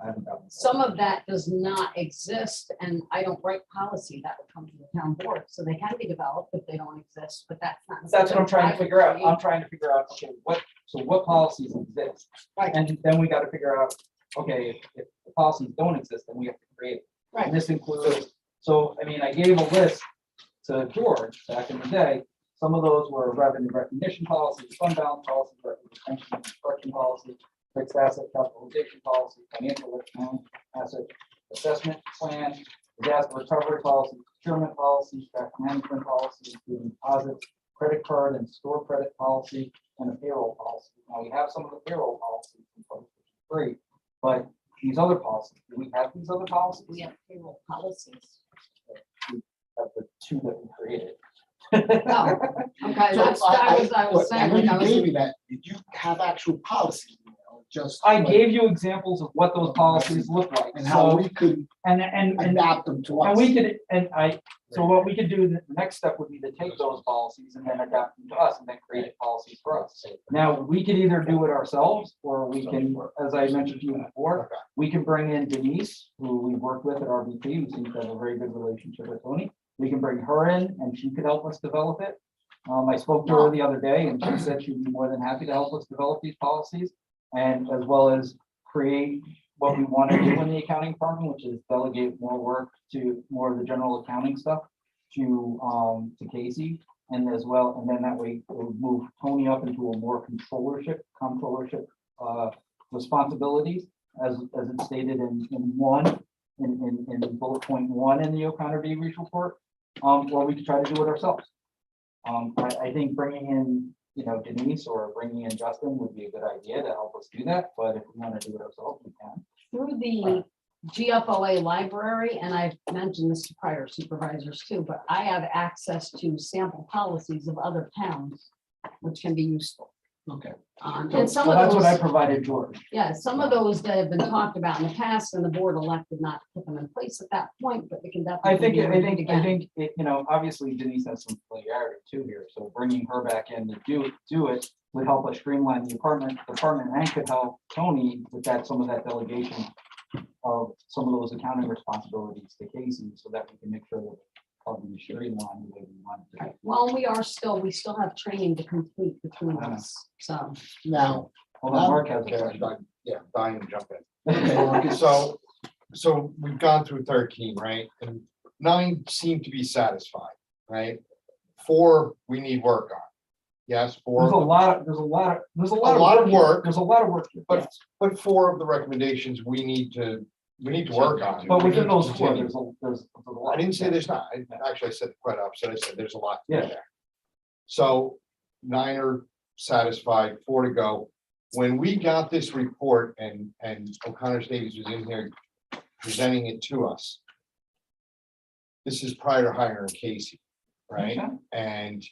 I haven't gotten. some of that does not exist, and I don't write policy that would come to the town board, so they can be developed if they don't exist, but that's not. That's what I'm trying to something figure I out. create. I'm trying to figure out, okay, what policies exist? Right. And then we gotta figure out, okay, if the policies don't exist, then we have to create. Right. And this includes, so, I mean, I gave a list to George back in the day. Some of those were revenue recognition policies, fund balance policies, retention and construction policy, fixed asset capitalization policy, financial asset assessment plan, disaster recovery policy, procurement policy, tax management policy, including deposits, credit card and store credit policy, and a payroll policy. Now, we have some of the payroll policies in place, which is great, but these other policies, do we have these other policies? We have payroll policies. Of the two that we created. Oh, okay, So that's, I was saying, When like, I you was, gave me that, did you have actual policies? Just. I gave you examples of what those policies look like. And how So, we could and adapt them to us. And we could, so what we could do, the next step would be to take those policies and then adapt them to us and then create policies for us. Now, we could either do it ourselves, or we can, as I mentioned to you before, we can bring in Denise, who we worked with at RBT, who seems to have a very good relationship with Tony. We can bring her in and she could help us develop it. I spoke to her the other day and she said she'd be more than happy to help us develop these policies. And as well as create what we want to do in the accounting department, which is delegate more work to more of the general accounting stuff to Casey. And as well, and then that way we'll move Tony up into a more controllership responsibilities as it's stated in bullet point 1 in the O'Connor Davies report, or we could try to do it ourselves. I think bringing in, Denise or bringing in Justin would be a good idea to help us do that, but if we want to do it ourselves, we can. Through the GFOA library, and I've mentioned this to prior supervisors too, but I have access to sample policies of other towns, which can be useful. Okay. And some Well, of that's what I those, provided George. yeah, some of those that have been talked about in the past, and the board elected not to put them in place at that point, but we can I definitely. be reviewed again. think, obviously Denise has some familiarity too here, so bringing her back in to do it would help us streamline the department and could help Tony with some of that delegation of some of those accounting responsibilities to Casey, so that we can make sure that probably the streamline the way we want it to be. Well, we still have training to complete between us, so. Now, Hold on, Mark has a Okay, question. yeah, dying to jump in. So we've gone through 13, right? And 9 seem to be satisfied, right? 4, we need work on. Yes, There's a 4, lot of A lot of work. There's a lot of work here. but 4 of the recommendations we need to work on. But We within need to those four, continue. there's a lot. I didn't say there's not. Actually, I said quite opposite. I said there's a lot to do Yeah. there. So 9 are satisfied, 4 to go. When we got this report and O'Connor Davies was in here presenting it to us. This is prior to hiring Casey, right? Okay. And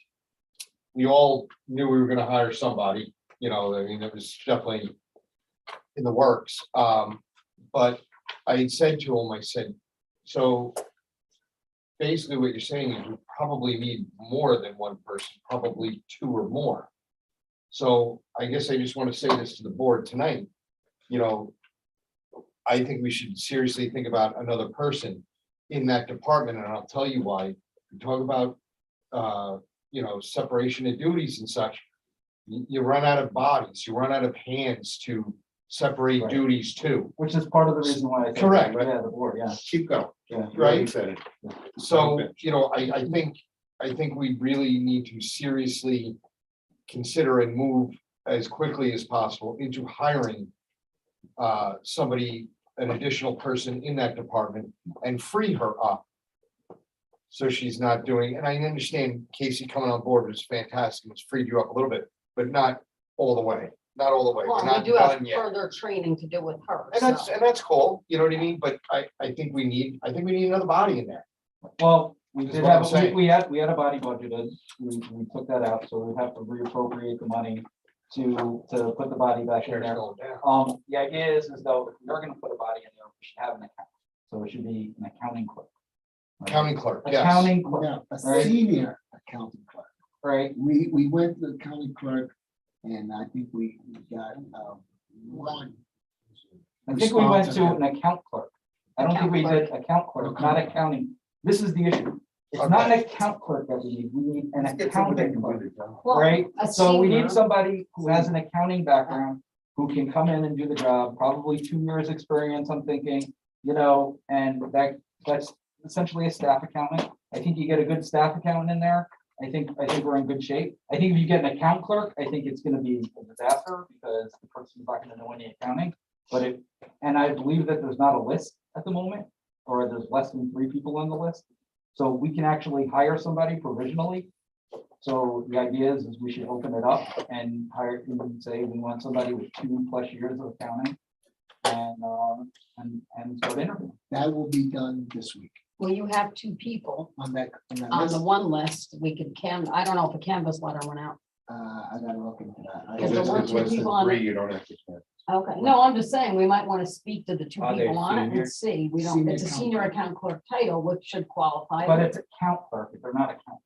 we all knew we were gonna hire somebody, it was definitely in the works. But I had said to him, I said, so basically what you're saying is we probably need more than one person, probably 2 or more. So I guess I just want to say this to the board tonight, I think we should seriously think about another person in that department, and I'll tell you why. We talk about, separation of duties and such. You run out of bodies, you run out of hands to separate Right. duties to. Which is part of the reason why I. said Correct. Right out of the board, yeah. Keep going. Yeah. You already Right. said it. So, I think we really need to seriously consider and move as quickly as possible into hiring somebody, an additional person in that department and free her up. So she's not doing, and I understand Casey coming on board was fantastic, it's freed you up a little bit, but not all the way, not all the way. We're Well, we not do have done yet. further training to do with her. And so. that's cool, you know what I mean? But I think we need another body in there. Well, we Is did what I'm have, saying. we had a body budgeted, we took that out, so we have to reappropriate the money to put the body back in Shares there. going down. The idea is though, if we're gonna put a body in there, we should have an account, so it should be an accounting clerk. Right? County clerk, yes. Accounting clerk, now, a Right. senior accounting clerk. right? We went to the county clerk and I think we got one. I think we went to responsible. an account clerk. I don't think we did account clerk, not accounting. This is the issue. It's not an account clerk that we need an accounting clerk, Well, right? a So we senior- need somebody who has an accounting background, who can come in and do the job, probably 2 years' experience, I'm thinking, and that's essentially a staff accountant. I think you get a good staff accountant in there. I think we're in good shape. I think if you get an account clerk, I think it's gonna be a disaster because the person's not gonna know any accounting. And I believe that there's not a list at the moment, or there's less than 3 people on the list. So we can actually hire somebody provisionally. So the idea is we should open it up and hire, and say we want somebody with 2+ years of accounting and start interviewing. That will be done this week Well, you have 2 people on that on the list. one list. We could I don't know if a canvas letter went out. I gotta look into that. Because there were 2 people on it. You don't have to. Okay, no, I'm just saying, we might want to speak to the 2 Are they people on it senior? and see. We don't, Senior it's a account senior clerk. account clerk title, which should qualify. But it's account clerk, if they're not accountants.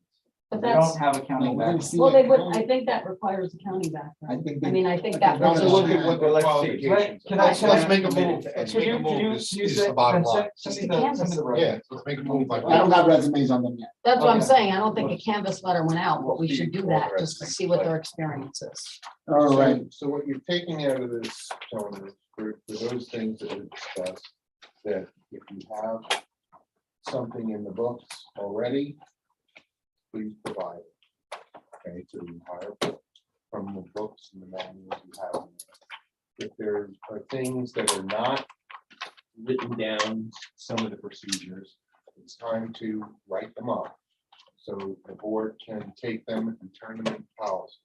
But They don't that's, have a county We're gonna back. see well, that they would, county. I think that requires a county I background. think I they- mean, I think that Let's was. look at what the qualifications Can are. I- Let's can I- make a move. Could Let's make you, a could move. you, This you is say, the bottom then line. send me Just the, a send me the Yeah, reference. let's make a move. like I don't that. have resumes on them yet. That's what I'm Okay. saying. I don't think a canvas letter went out, but we should do that just to see what their experience is. All right, So what you're taking out of this, Tony, for those things that we discussed, that if you have something in the books already, please provide it. Okay, to the entire, from the books and the manuals you have. If there are things that are not written down, some of the procedures, it's time to write them up. So the board can take them and turn them into policies.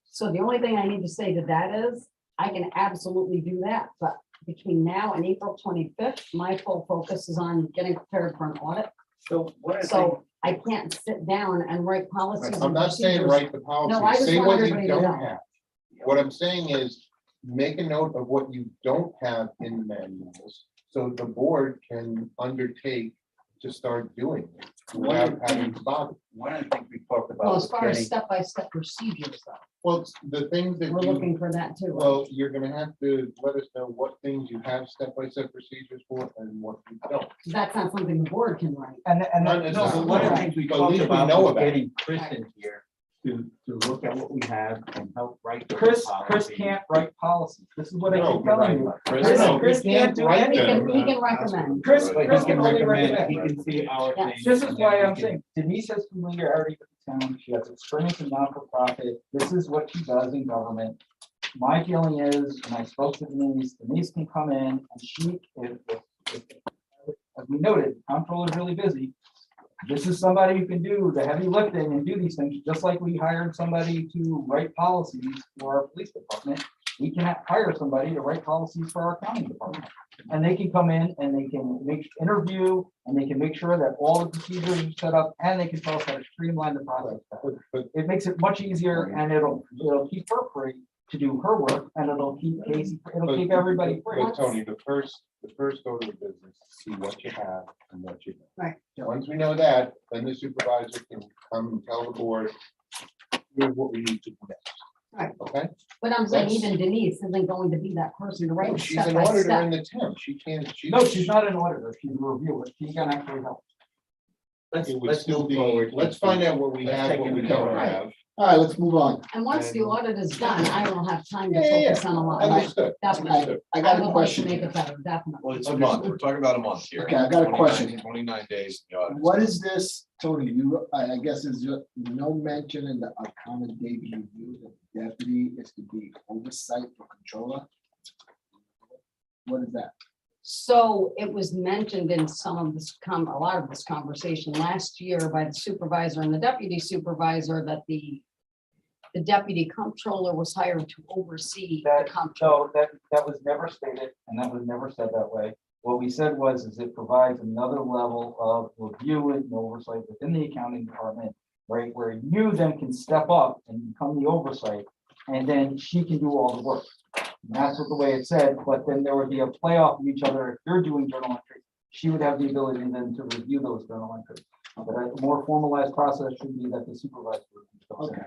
So the only thing I need to say to that is, I can absolutely do that, but between now and April 25th, my full focus is on getting prepared for an audit. So what I think, So I can't sit down and write policies. I'm and not saying procedures. write the No, I policy, just say want what you everybody to don't know. have. What I'm saying is, make a note of what you don't have in the manuals, so the board can undertake to start doing it without having to bother. one of the things we talked about. Well, was as far as getting- step-by-step procedures, though, Well, it's the things that we're you, looking for that too. right? well, you're gonna have to let us know what things you have step-by-step procedures for and what you don't. That's not something the board can write. And Not then, No, but one of the things we But at talked least we about know was about it. getting Chris in here to look at what we have and help write. those Chris policies. can't write policies. This is what I No, keep telling you. Chris, no, Chris he can't can't do write He anything. can, he can recommend. Chris, But Chris he can can only recommend, recommend. he can see our Yeah. things. This is and why then I'm we can- saying Denise has familiarity with the town. She has experience in not-for-profit. This is what she does in government. My feeling is, and I spoke to Denise, Denise can come in and she, as we noted, comptroller is really busy. This is somebody who can do the heavy lifting and do these things, just like we hired somebody to write policies for our police department. We can hire somebody to write policies for our county department. And they can come in and they can interview, and they can make sure that all the procedures are set up, and they can tell us how to streamline the process. But It makes it much easier, and it'll keep her free to do her work, and it'll keep Casey, it'll keep everybody free. But Tony, the first order of business, is see what you have and what you don't. Right. Once we know that, then the supervisor can come and tell the board, here's what we need to do next. Right. Okay? But I'm saying That's- even Denise isn't going to be that person to No, write she's step an by auditor step. in the town. She can't, No, she's not an auditor, she's a reviewer, she can actually help. It would Let's still move be, forward. let's find out what we Let's have, take what we everything don't right. have. all right, let's move on. And once the audit is done, I will have time to Yeah, yeah, focus on a lot. of it. Understood. Definitely. Understood. I I got would a like to question. make here. it better, definitely. Well, it's a month. We're talking about a month here. Okay, I got a 29 question. 29 days. in the audit. What is this, Tony, I guess is no mention in the common daily review that the deputy is to be oversight for controller? What is that? So it was mentioned in some of this, a lot of this conversation last year by the supervisor and the deputy supervisor that the deputy comptroller was hired to oversee the That, comptroller. so that was never stated, and that was never said that way. What we said was, is it provides another level of review and oversight within the accounting department, right, where you then can step up and become the oversight, and then she can do all the work. And that's what the way it said, but then there would be a playoff of each other. If you're doing journal entries, she would have the ability then to review those journal entries. But a more formalized process should be that the supervisor. Okay.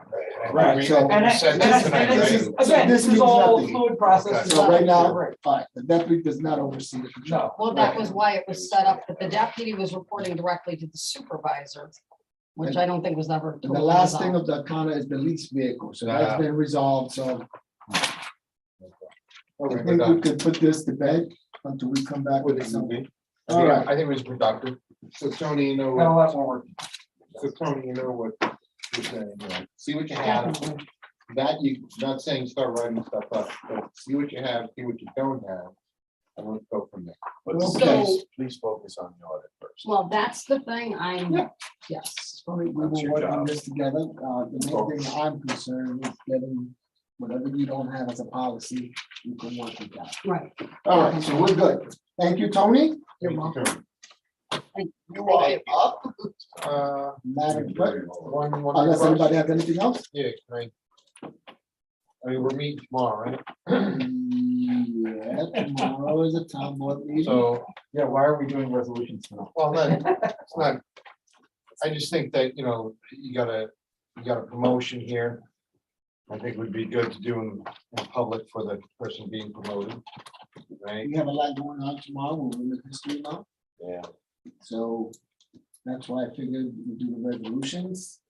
Right, so. And we that- said and this that- tonight, and this right? is, again, This this is means all nothing. fluid process. Okay. It's So not- right now, Right. all right, the deputy does not oversee the control. No. Well, that was why it was set up, that the deputy was reporting directly to the supervisor, which I don't think was ever. And the totally last thing resolved. of the account is the lease vehicle, so that's been resolved, so I Okay, think we could put this to bed until we come back with something. All right, I think it was productive. So Tony, you know, Got a what- lot more work. so Tony, you know what you're saying, you know, see what you have. Definitely. That you, not saying start writing stuff up, but see what you have, see what you don't have, and let's go from there. But Okay. please focus on the audit first. Well, that's the thing I'm, Yeah. yes. we That's will your work on job. this together. The main thing I'm concerned is getting whatever you don't have as a policy, you can work with that. Right. All right, so we're good. Thank you, Tony. You're Thank you, welcome. Tony. You are up. Madam Clerk, unless anybody has anything else? Yeah, can I mean, we're meeting tomorrow, right? Yeah, tomorrow is a town board meeting. So, Yeah, why are we doing resolutions now? well, then, it's not, I just think that, you got a promotion here. I think it would be good to do in public for the person being promoted, right? We have a lot going on tomorrow, we're in the history month, Yeah. so that's why I figured we do the resolutions.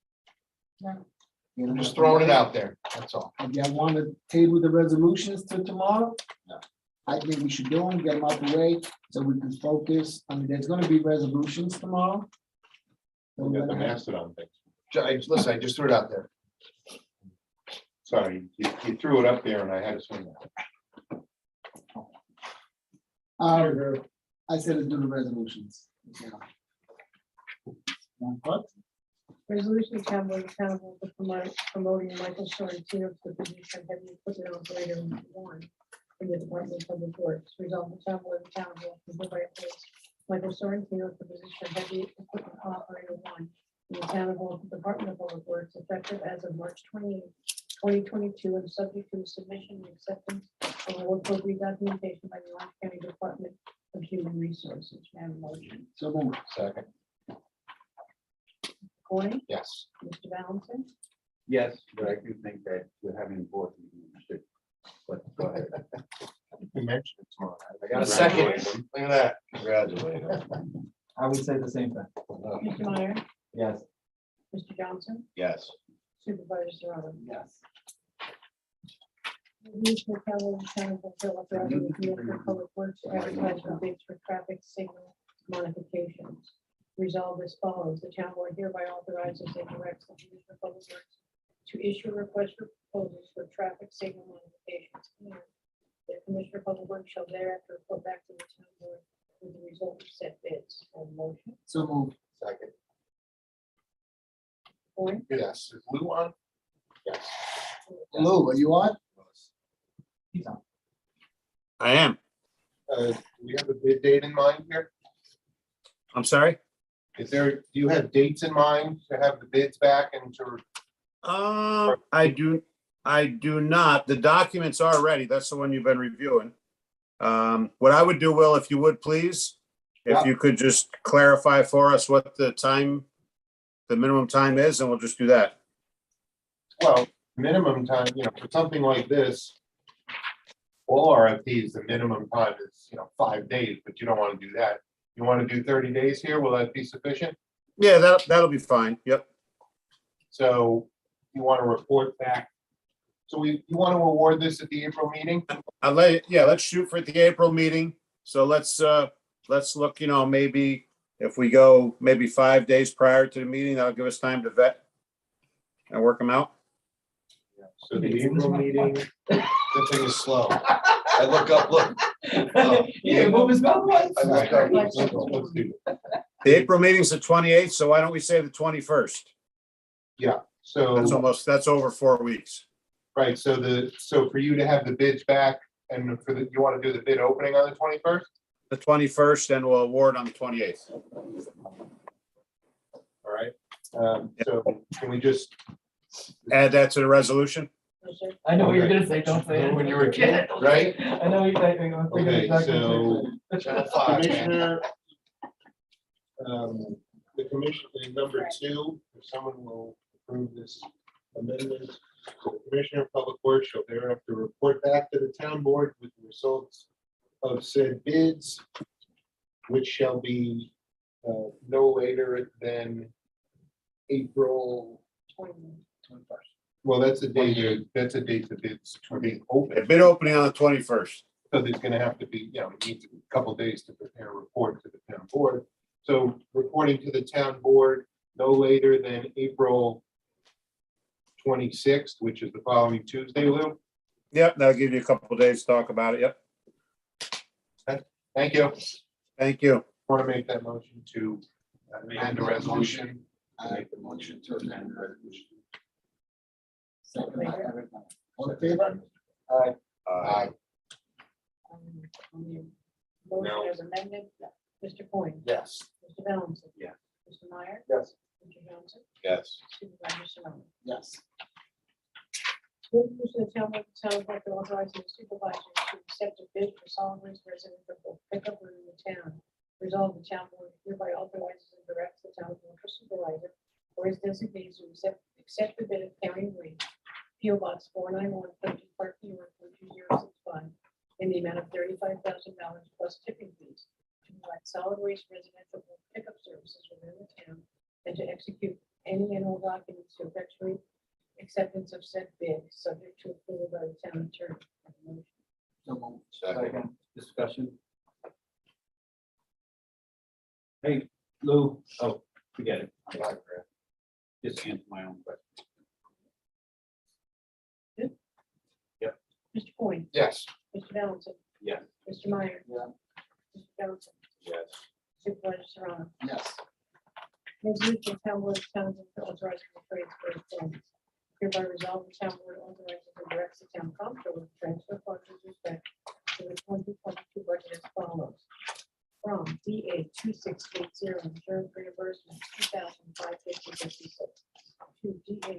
I'm just throwing it out there, that's all. If you want to table the resolutions till tomorrow? No. I think we should do them, get them out the way, so we can focus. I mean, there's gonna be resolutions tomorrow. So We we're got the gonna have- Mastodon thing. Listen, I just threw it out there. Sorry, you threw it up there and I had to swing it. I said to do the resolutions. Yeah. What? Resolution town board accountable for promoting Michael Sorrentino to the position of heavy equipment operator one in the Department of Public Works. Resolve the town board accountable for hereby appoints Michael Sorrentino to the position of heavy equipment operator one in the town of Waltham, Department of Public Works, effective as of March 28, 2022, and subject to the submission and acceptance of all appropriate documentation by the Orange County Department of Human Resources. May I have a motion? So move. Second, Coin, yes. Mr. Valentin, Yes, but I do think that we're having a board meeting. We should. But go ahead. You mentioned it tomorrow. I got a second. Look at that. Congratulations. I would say the same thing. Mr. Meyer, Yes. Mr. Johnson, Yes. Supervisor Serrano. Yes. Municipal Council accountable for authorizing the Commissioner of Public Works to advertise for bids for traffic signal modifications. Resolved as follows, the town board hereby authorizes and directs the Commissioner of Public Works to issue a request for proposals for traffic signal modifications. And the Commissioner of Public Works shall thereafter report back to the town board with the result of said bids. On motion, So move. Second, point, yes. Is Lou on? Yes. Lou, are you on? He's on. I am. Do we have a bid date in mind here? I'm sorry. Do you have dates in mind to have the bids back and to? I do not. The documents are ready. That's the one you've been reviewing. What I would do, Will, if you would, please, Yeah. if you could just clarify for us what the minimum time is, and we'll just do that. Well, minimum time, for something like this, all RFPs, the minimum time is, 5 days, but you don't want to do that. You want to do 30 days here? Will that be sufficient? Yeah, that'll be fine. Yep. So you want to report back? So you want to award this at the April meeting? Let's shoot for the April meeting. So let's look, maybe if we go maybe 5 days prior to the meeting, that'll give us time to vet and work them out. So the April meeting, The thing is slow. I look up, look. Yeah, move his mouth. I look up. let's do it. The April meeting's the 28th, so why don't we say the 21st? That's over 4 weeks. Right, so for you to have the bids back and you want to do the bid opening on the 21st? The 21st, and we'll award on the 28th. All right, so can we just, Add that to the resolution. I know what you're gonna say, don't say it. When you were a kid, right? I know you're typing. I'm thinking Okay, exactly what so you're saying. Channel 5, man. Commissioner, the commission, number 2, if someone will approve this amendment, so the Commissioner of Public Works shall thereafter report back to the town board with the results of said bids, which shall be no later than April, well, that's a date, the bids are being The open. bid opening on the 21st. So there's gonna have to be, it needs a couple days to prepare a report to the town board. So reporting to the town board no later than April 26th, which is the following Tuesday, Lou. Yep, that'll give you a couple of days to talk about it. Yep. Thank you. Thank you. Want to make that motion to amend the resolution? I make the motion to amend the resolution. Second by everybody. All in favor? Aye. Motion as amended, Mr. Coyne. Yes. Mr. Valentin. Yeah. Mr. Meyer. Yes. Mr. Johnson. Yes. Supervisor Serrano. Yes. Resolution of town board of Town authorizing the supervisor to accept a bid for solid waste residential pickup in the town. Resolve the town board hereby authorizes and directs the town board or supervisor or his designated to accept the bid of county wage, PO Box 491, Clinton Park, New York, 12065, in the amount of $35,000 plus tipping fees to provide solid waste residential pickup services within the town and to execute any and all documents to effectuate acceptance of said bid, subject to approval by the town attorney. Have a motion. So moved. Second, discussion. Hey, Lou, oh, forget it. Just answer my own question. Mr. Coyne, Yes. Mr. Valentin, Yes. Mr. Meyer. Yeah. Mr. Johnson, Yes. Supervisor Serrano. Yes. Resolution of Town Board of Townsend authorizing the transfer of funds. Hereby resolve the town board authorizes and directs the town comptroller to transfer funds with respect to the 2022 budget as follows. From DA 2680 insurance reimbursement 2,550.56 to DA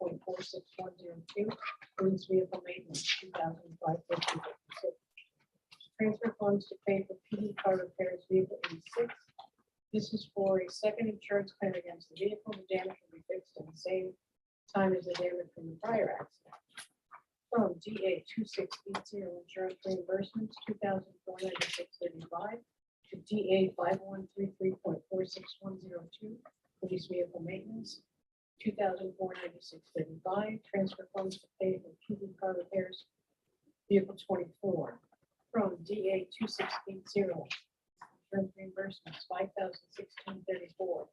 5123.46102 police vehicle maintenance 2,550.56. Transfer funds to pay for PD car repairs vehicle 86. This is for a second insurance claim against the vehicle. The damage will be fixed in the same time as the damage from the prior accident. From DA 2680 insurance reimbursements, 2,496.35 to DA 5133.46102 police vehicle maintenance, 2,496.35 transfer funds to pay for PD car repairs, vehicle 24. From DA 2680 insurance reimbursements, 5,016.34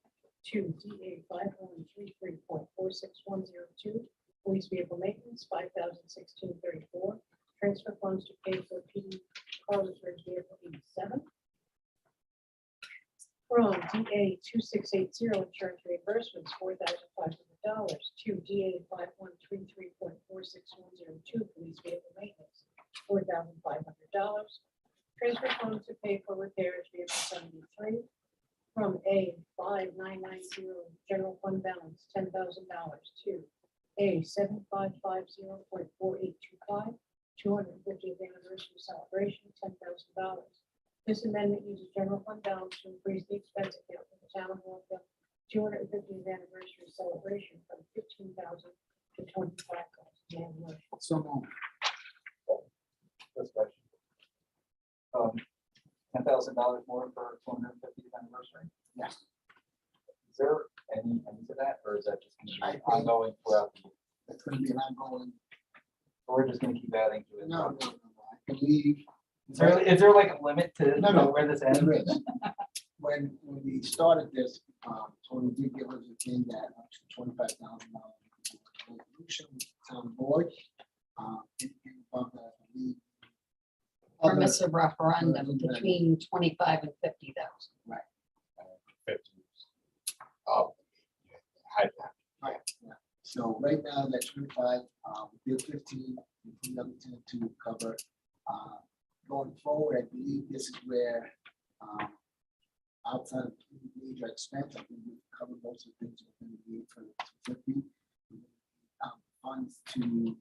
to DA 5133.46102 police vehicle maintenance, 5,016.34 transfer funds to pay for PD car repairs vehicle 87. From DA 2680 insurance reimbursements, $4,500 to DA 5133.46102 police vehicle maintenance, $4,500. Transfer funds to pay for repairs vehicle 73. From A 5990 general fund balance, $10,000 to A 7550.4825 250th anniversary celebration, $10,000. This amendment uses general fund balance to increase the expense account for the town of Northville 250th anniversary celebration from $15,000 to $25,000. So moved. Discussion. $10,000 more for 250th anniversary? Yes. Is there any end to that, or is that just I gonna be think- ongoing throughout the year? It's gonna be an ongoing, Or we're just gonna keep adding to it? no, I believe. Is there like a limit to No, no. where this ends? There is. When we started this, Tony did give us a thing that up to $25,000 resolution with the town board. And above that, I believe. Permissive referendum between 25 and 50,000. So right now, that 25, we did 15, we put another 10 to cover. Going forward, I believe this is where, outside of major expense, I think we've covered most of the things within the need for 250. Funds to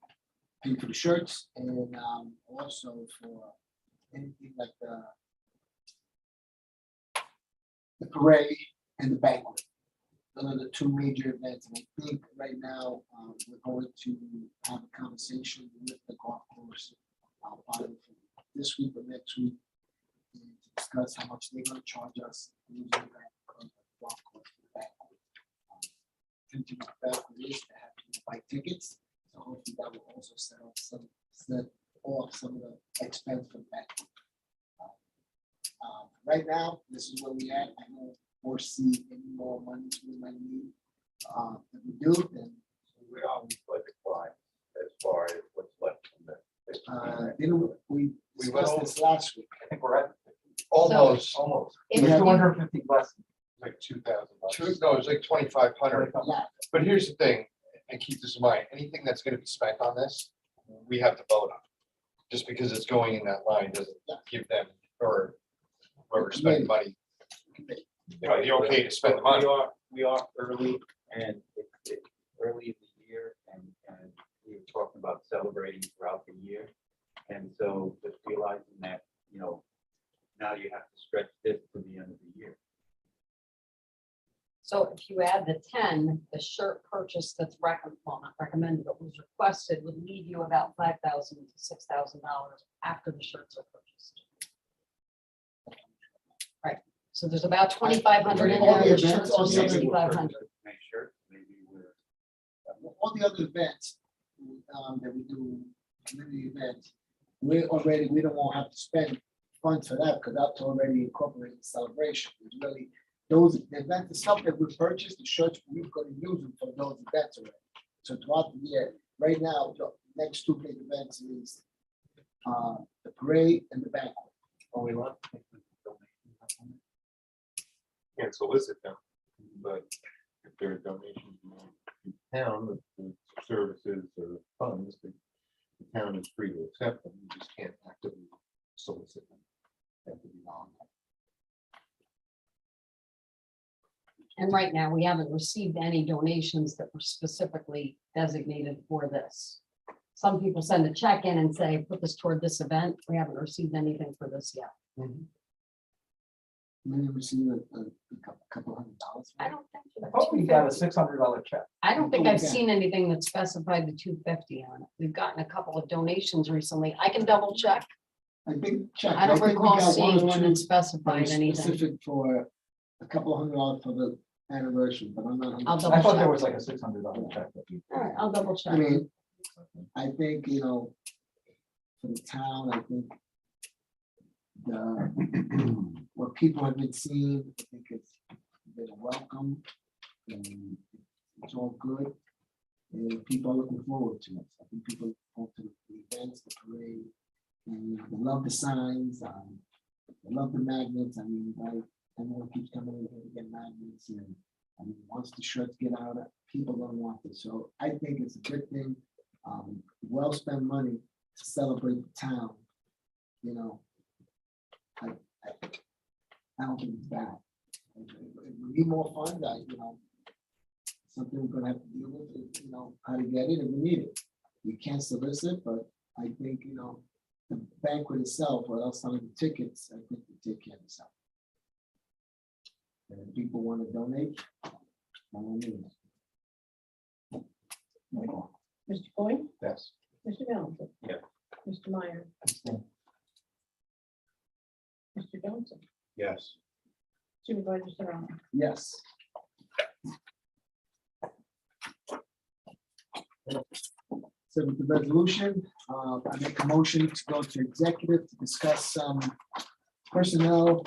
pay for the shirts and also for anything like the parade and the banquet. Those are the two major events. And I think right now, we're going to have a conversation with the golf course probably this week or next week and to discuss how much they're going to charge us using that golf course for the banquet. Thinking of that is to have people buy tickets. So hopefully that will also set off some of the expense for the banquet. Right now, this is where we at. I don't foresee any more money we might need. If we do, then We always budget fine as far as what's left from the. we discussed this last week. I think we're at Almost, almost. If Yeah. you- 250 less. Like $2,000. no, it's like 2,500. Yeah, But here's the thing, and keep this in mind, anything that's gonna be spent on this, we have to vote on. Just because it's going in that line doesn't give them, or whoever spent the money, you know, the okay to spend the money. We are early and it's early in the year and we were talking about celebrating throughout the year. And so just realizing that, you know, now you have to stretch this to the end of the year. So if you add the 10, the shirt purchase that's well, not recommended, but was requested would leave you about $5,000 to $6,000 after the shirts are purchased. Right, so there's about 2,500 in All there, the the events, shirts all are the other- 6,500. Make sure, maybe we're. All the other events that we do, community events, we don't want to have to spend funds for that because that's already incorporated in celebration. It's really, those events, the stuff that we purchased, the shirts, we're going to use them for those events already. So throughout the year, right now, the next two big events is the parade and the banquet. Oh, we love. Can't solicit them, but if there are donations in town, the services or funds, the town is free to accept them, you just can't actively solicit them. They have to be on. And right now, we haven't received any donations that were specifically designated for this. Some people send a check in and say, put this toward this event. We haven't received anything for this yet. We received a couple $100. I don't think. I thought we got a $600 check. I don't think I've Okay. seen anything that specified the 250 on it. We've gotten a couple of donations recently. I can double check. I think, Chuck, I don't think we recall got one seeing or one two that specified that were anything. specific for a couple $100 for the anniversary, but I'm not. I'll 100%. double I thought there check. was like a $600 check. that we- All right, I'll double check. I mean, I think, for the town, I think what people have been seeing, I think it's been welcome. And it's all good. And people are looking forward to it. I think people look forward to the events, the parade. And they love the signs, they love the magnets. I mean, everyone keeps coming in here to get magnets. And I mean, once the shirts get out, people don't want it. So I think it's a good thing. Well spent money to celebrate the town. I don't think it's bad. If we need more funds, something we're gonna have to deal with, is, how to get it if we need it. We can't solicit, but I think, the banquet itself, or else some of the tickets, I think we take care of itself. And if people want to donate, by all means. Mr. Coyne, Yes. Mr. Valentin. Yeah. Mr. Meyer, Mr. Johnson, Yes. Supervisor Serrano. Yes. So with the resolution, I make a motion to go to executive to discuss some personnel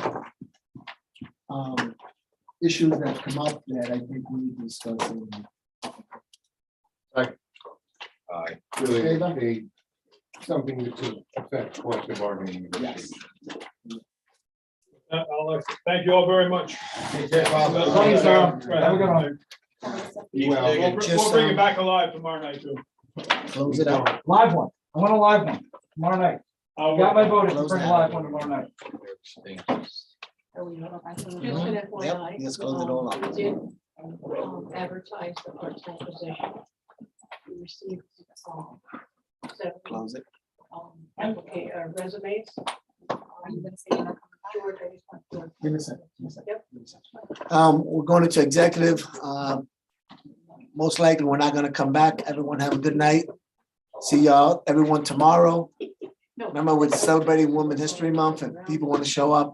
issues that have come up that I think we need to discuss. Really, something to affect collective bargaining. Yes. Thank you all very much. Thanks, Tom. Have a good one. Well, We'll bring it back alive tomorrow night too. Close it out. Live one. I want a live one tomorrow night. Got my vote to Close bring a it live out. one tomorrow night. Just an FYI. Let's close it all up. We did advertise the part-time position. We received 7 Close it. resumes. George, I just want to- Give me a second. Give me a second. Yep. Give me a second. We're going into executive. Most likely, we're not gonna come back. Everyone have a good night. See y'all, everyone tomorrow. No. Remember, we're celebrating Women's History Month and people want to show up.